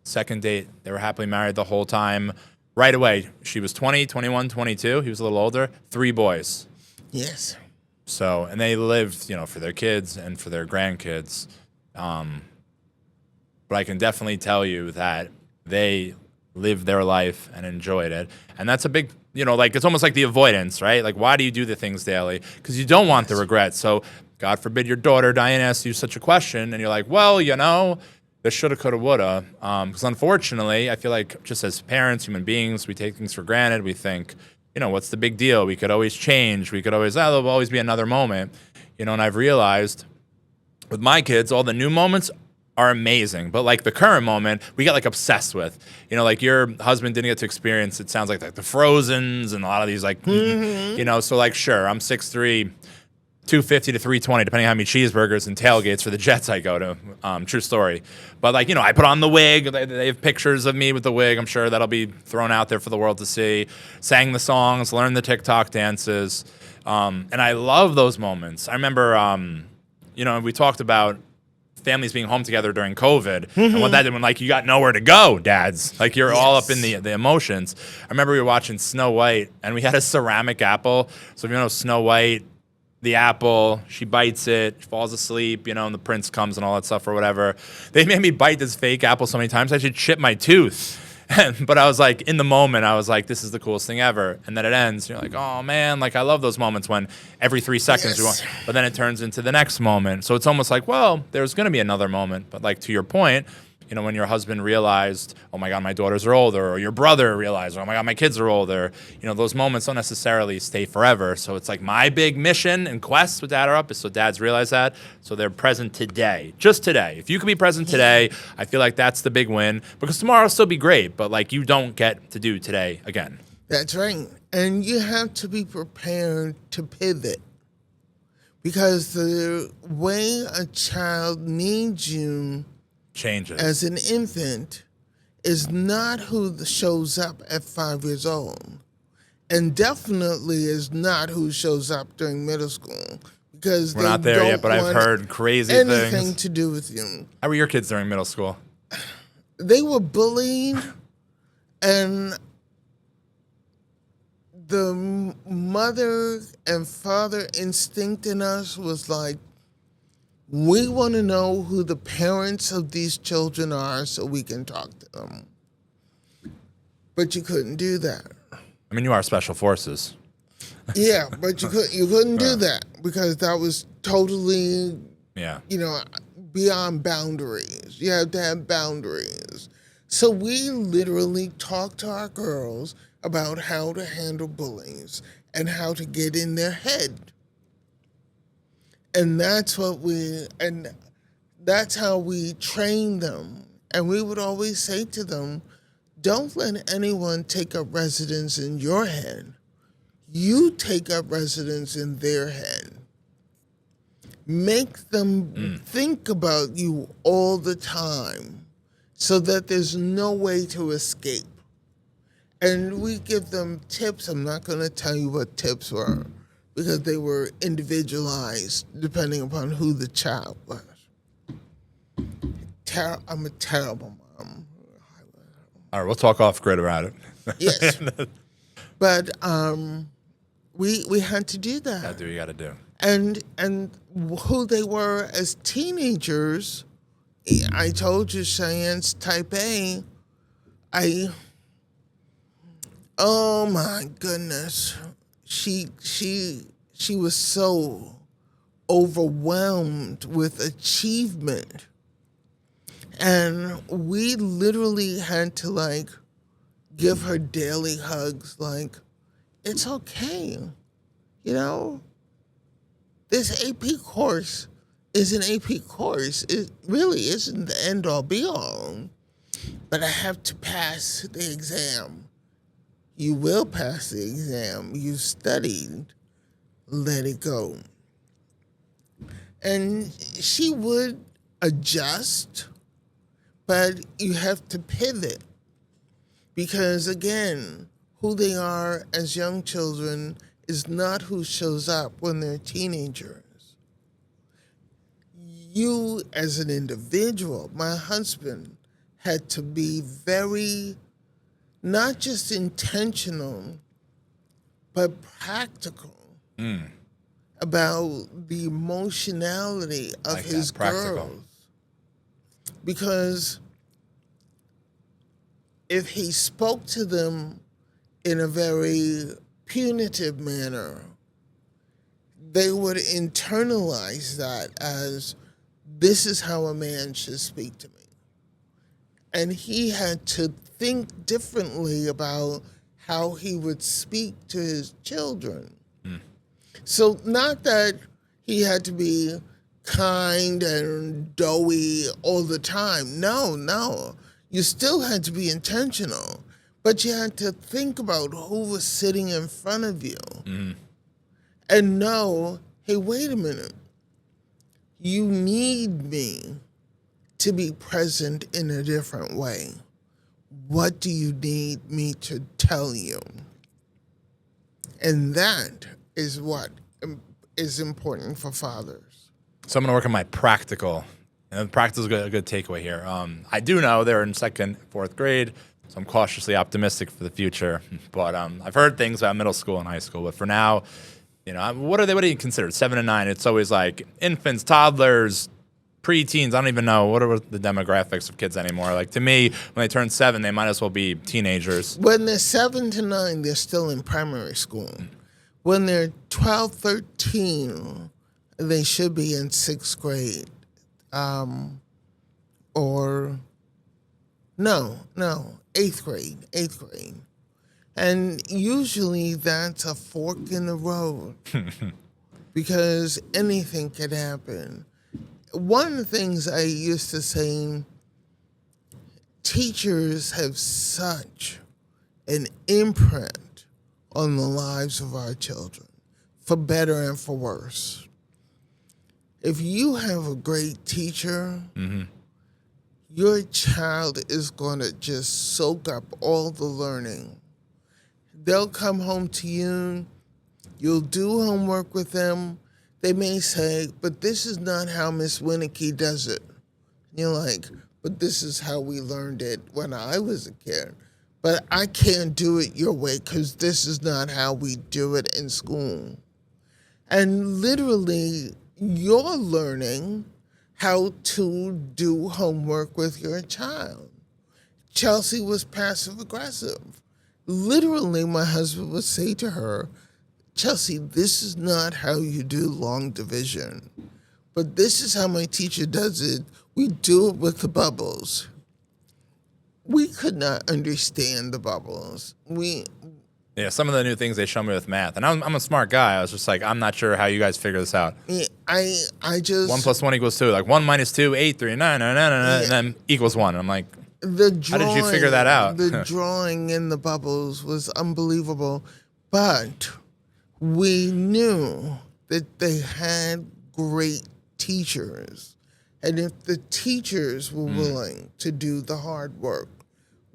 Second date, they were happily married the whole time. Right away, she was 20, 21, 22. He was a little older. 3 boys. Yes. So, and they lived, for their kids and for their grandkids. But I can definitely tell you that they lived their life and enjoyed it. And that's a big, it's almost like the avoidance, right? Like, why do you do the things daily? Because you don't want the regret. So, God forbid your daughter, Diann, asks you such a question, and you're like, well, this shoulda, coulda, woulda. Because unfortunately, I feel like just as parents, human beings, we take things for granted. We think, what's the big deal? We could always change. We could always, there'll always be another moment. And I've realized with my kids, all the new moments are amazing. But like the current moment, we get like obsessed with. Like your husband didn't get to experience, it sounds like the Frozens and a lot of these so like, sure, I'm 6'3", 250 to 320, depending on how many cheeseburgers and tailgates for the Jets I go to. True story. But I put on the wig. They have pictures of me with the wig. I'm sure that'll be thrown out there for the world to see. Sang the songs, learned the TikTok dances. And I love those moments. I remember, we talked about families being home together during COVID, and what that did when you got nowhere to go, dads. You're all up in the emotions. I remember we were watching Snow White, and we had a ceramic apple. So if Snow White, the apple, she bites it, she falls asleep, and the prince comes and all that stuff or whatever. They made me bite this fake apple so many times I should chip my tooth. But I was like, in the moment, I was like, this is the coolest thing ever. And then it ends. You're like, oh, man, I love those moments when every 3 seconds, but then it turns into the next moment. So it's almost like, well, there's going to be another moment. But to your point, when your husband realized, oh, my God, my daughters are older, or your brother realized, oh, my God, my kids are older, those moments don't necessarily stay forever. So it's my big mission and quest with Dad Are Up is so dads realize that, so they're present today, just today. If you can be present today, I feel like that's the big win, because tomorrow will still be great, but you don't get to do today again. That's right. And you have to be prepared to pivot, because the way a child needs you changes as an infant is not who shows up at 5 years old, and definitely is not who shows up during middle school, because we're not there yet. But I've heard crazy anything things to do with you. How were your kids during middle school? They were bullied, and the mother and father instinct in us was like, we want to know who the parents of these children are so we can talk to them. But you couldn't do that. I mean, you are special forces. Yeah, but you couldn't do that, because that was totally, beyond boundaries. You have to have boundaries. So we literally talked to our girls about how to handle bullies and how to get in their head. And that's how we train them. And we would always say to them, don't let anyone take up residence in your head. You take up residence in their head. Make them think about you all the time so that there's no way to escape. And we give them tips. I'm not going to tell you what tips were, because they were individualized depending upon who the child was. I'm a terrible mom. All right, we'll talk off grid about it. Yes. But we had to do that. Gotta do what you gotta do. And who they were as teenagers, I told you Cheyenne's type A, oh my goodness. She was so overwhelmed with achievement. And we literally had to give her daily hugs, it's okay. You know, this AP course is an AP course. It really isn't the end all be all. But I have to pass the exam. You will pass the exam. You studied. Let it go. And she would adjust, but you have to pivot. Because again, who they are as young children is not who shows up when they're teenagers. You as an individual, my husband, had to be very, not just intentional, but practical about the emotionality of Like his that, practical. girls. Because if he spoke to them in a very punitive manner, they would internalize that as, this is how a man should speak to me. And he had to think differently about how he would speak to his children. So not that he had to be kind and doughy all the time. No. You still had to be intentional. But you had to think about who was sitting in front of you. And know, hey, wait a minute. You need me to be present in a different way. What do you need me to tell you? And that is what is important for fathers. So I'm going to work on my practical. And practical is a good takeaway here. I do know they're in 2nd, 4th grade, so I'm cautiously optimistic for the future. But I've heard things about middle school and high school. But for now, you know, what do you consider? 7 and 9, it's always like infants, toddlers, preteens. I don't even know what are the demographics of kids anymore. Like, to me, when they turn 7, they might as well be teenagers. When they're 7 to 9, they're still in primary school. When they're 12, 13, they should be in 6th grade. Or no, 8th grade. And usually that's a fork in the road because anything can happen. One of the things I used to say, teachers have such an imprint on the lives of our children, for better and for worse. If you have a great teacher, your child is going to just soak up all the learning. They'll come home to you, you'll do homework with them. They may say, but this is not how Miss Winnicky does it. And you're like, but this is how we learned it when I was a kid. But I can't do it your way because this is not how we do it in school. And literally, you're learning how to do homework with your child. Chelsea was passive aggressive. Literally, my husband would say to her, Chelsea, this is not how you do long division, but this is how my teacher does it. We do it with the bubbles. We could not understand the bubbles. Yeah, some of the new things they show me with math. And I'm a smart guy. I was just like, I'm not sure how you guys figure this out. Yeah, I just... 1 + 1 = 2. Like 1 - 2, 8, 3, 9, and then equals 1. And I'm like, how did you figure that out? The drawing in the bubbles was unbelievable. But we knew that they had great teachers. And if the teachers were willing to do the hard work,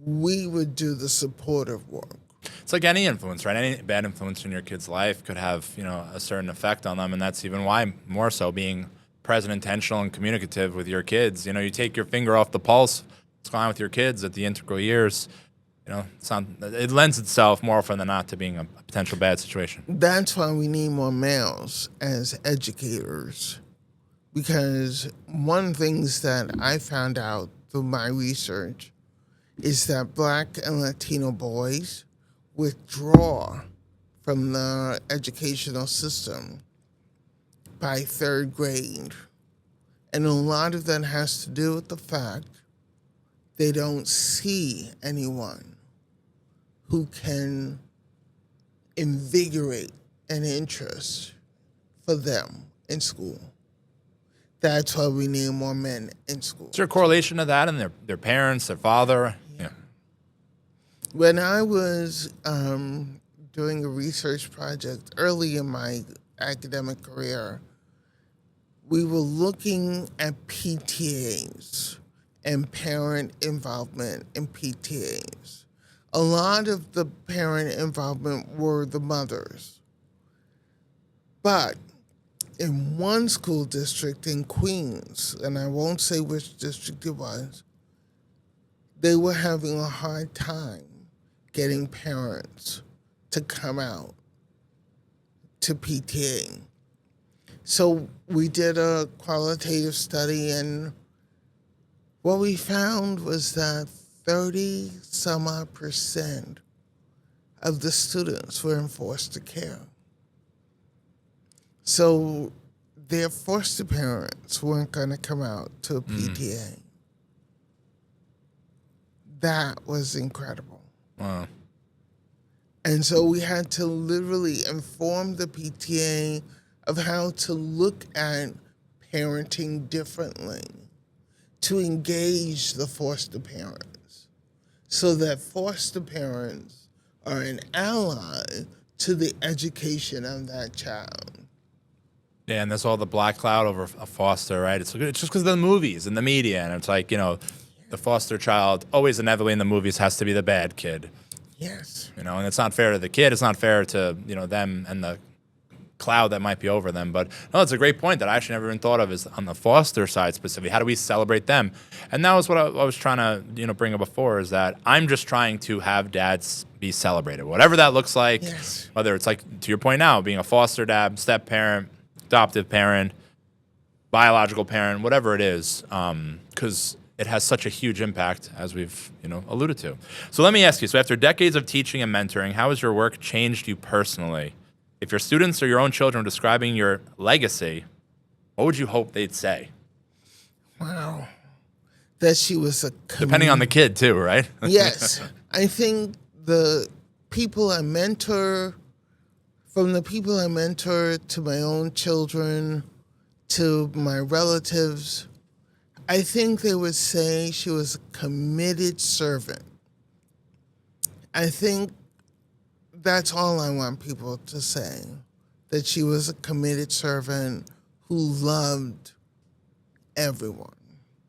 we would do the supportive work. It's like any influence, right? Any bad influence in your kid's life could have, a certain effect on them. And that's even why more so being present, intentional, and communicative with your kids. You take your finger off the pulse. What's going on with your kids at the integral years? It lends itself more often than not to being a potential bad situation. That's why we need more males as educators. Because one of the things that I found out through my research is that Black and Latino boys withdraw from the educational system by 3rd grade. And a lot of that has to do with the fact they don't see anyone who can invigorate an interest for them in school. That's why we need more men in school. Is there a correlation to that and their parents, their father? Yeah. When I was doing a research project early in my academic career, we were looking at PTAs and parent involvement in PTAs. A lot of the parent involvement were the mothers. But in one school district in Queens, and I won't say which district it was, they were having a hard time getting parents to come out to PTA. So we did a qualitative study, and what we found was that 30% of the students were in foster care. So their foster parents weren't going to come out to a PTA. That was incredible. Wow. And so we had to literally inform the PTA of how to look at parenting differently, to engage the foster parents, so that foster parents are an ally to the education of that child. Yeah, and there's all the black cloud over a foster, right? It's just because of the movies and the media, and it's like, the foster child always inevitably in the movies has to be the bad kid. Yes. And it's not fair to the kid. It's not fair to, them and the cloud that might be over them. But no, it's a great point that I actually never even thought of is on the foster side specifically. How do we celebrate them? And that was what I was trying to, bring up before is that I'm just trying to have dads be celebrated, whatever that looks like. Yes. Whether it's like, to your point now, being a foster dad, step parent, adoptive parent, biological parent, whatever it is, because it has such a huge impact, as we've alluded to. So let me ask you, so after decades of teaching and mentoring, how has your work changed you personally? If your students or your own children were describing your legacy, what would you hope they'd say? Wow. That she was a... Depending on the kid, too, right? Yes. I think the people I mentor, from the people I mentor to my own children, to my relatives, I think they would say she was a committed servant. I think that's all I want people to say, that she was a committed servant who loved everyone.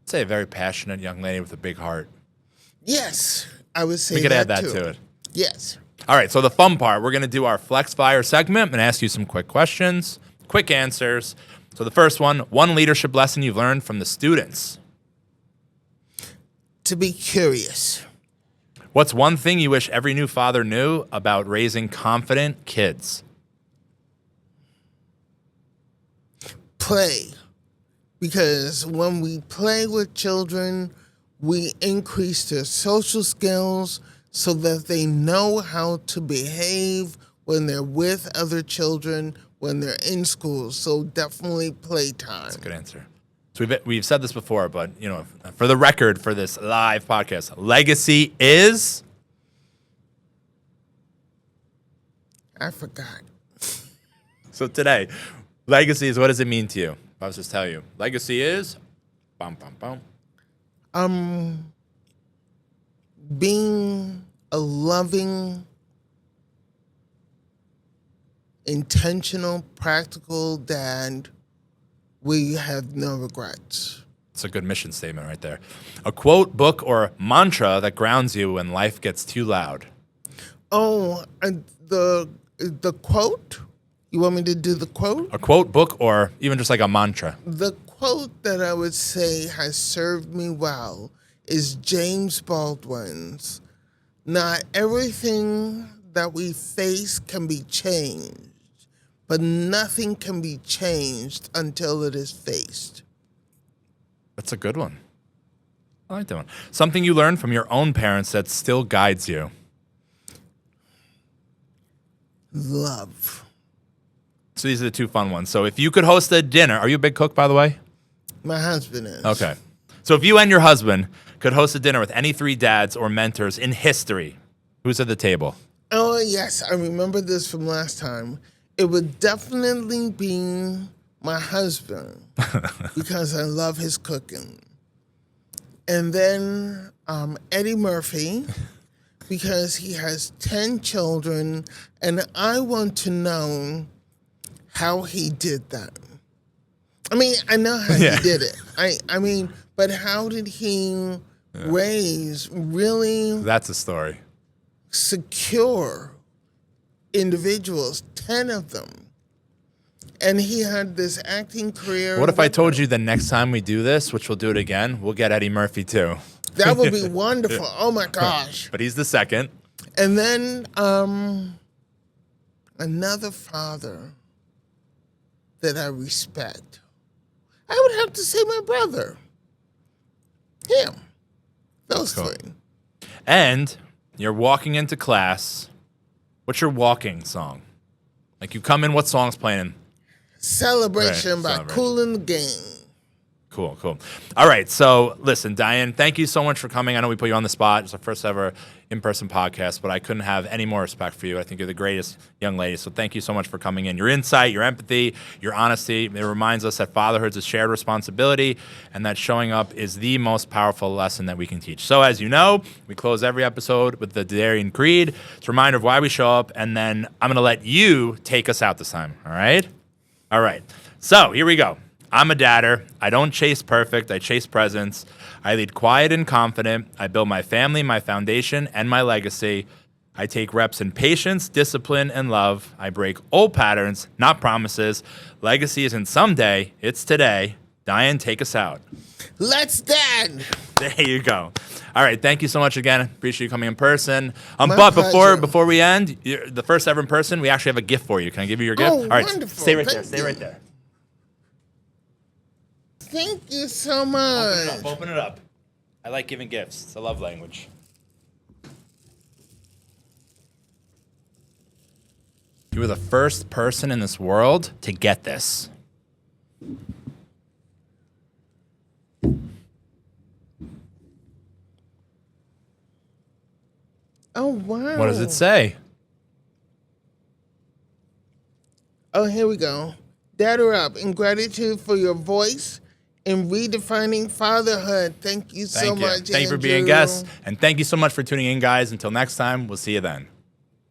I'd say a very passionate young lady with a big heart. Yes, I would say we could that add that too. to it. Yes. All right, so the fun part, we're going to do our Flex Fire segment and ask you some quick questions, quick answers. So the first one leadership lesson you've learned from the students. To be curious. What's one thing you wish every new father knew about raising confident kids? Play. Because when we play with children, we increase their social skills so that they know how to behave when they're with other children, when they're in school. So definitely playtime. That's a good answer. So we've said this before, but for the record, for this live podcast, legacy is. I forgot. So today, legacy is, what does it mean to you? If I was just tell you, legacy is. Bum bum bum. Being a loving, intentional, practical dad where you have no regrets. It's a good mission statement right there. A quote, book, or mantra that grounds you when life gets too loud. Oh, the quote? You want me to do the quote? A quote, book, or even just like a mantra. The quote that I would say has served me well is James Baldwin's, "Not everything that we face can be changed, but nothing can be changed until it is faced." That's a good one. I like that one. Something you learned from your own parents that still guides you. Love. So these are the two fun ones. So if you could host a dinner, are you a big cook, by the way? My husband is. Okay. So if you and your husband could host a dinner with any three dads or mentors in history, who's at the table? Oh, yes, I remember this from last time. It would definitely be my husband because I love his cooking. And then Eddie Murphy because he has 10 children, and I want to know how he did that. I mean, I know how he did it. I mean, but how did he raise really... That's a story. ...secure individuals, 10 of them. And he had this acting career. What if I told you the next time we do this, which we'll do it again, we'll get Eddie Murphy too? That would be wonderful. Oh, my gosh. But he's the second. And then another father that I respect, I would have to say my brother. Him. Those three. And you're walking into class. What's your walking song? Like you come in, what song's playing? Celebration by Kool and the Gang. Cool. All right. So listen, Diann, thank you so much for coming. I know we put you on the spot. It's our first ever in-person podcast, but I couldn't have any more respect for you. I think you're the greatest young lady. So thank you so much for coming in. Your insight, your empathy, your honesty. It reminds us that fatherhood is a shared responsibility and that showing up is the most powerful lesson that we can teach. So as you know, we close every episode with the Daring Creed. It's a reminder of why we show up. And then I'm going to let you take us out this time. All right? All right. So here we go. I'm a dadder. I don't chase perfect. I chase presence. I lead quiet and confident. I build my family, my foundation, and my legacy. I take reps in patience, discipline, and love. I break old patterns, not promises. Legacy isn't someday. It's today. Diann, take us out. Let's dad. There you go. All right. Thank you so much again. Appreciate you coming in person. My But pleasure. before we end, you're the first ever in person, we actually have a gift for you. Can I give you your gift? Oh, all right. wonderful. Stay right there. Thank Stay you. right there. Thank you so much. Open it up. I like giving gifts. It's a love language. You were the first person in this world to get this. Oh, wow. What does it say? Oh, here we go. Dad her up. In gratitude for your voice in redefining fatherhood. Thank you so much, Thank you for being Andrew. guests. And thank you so much for tuning in, guys. Until next time, we'll see you then.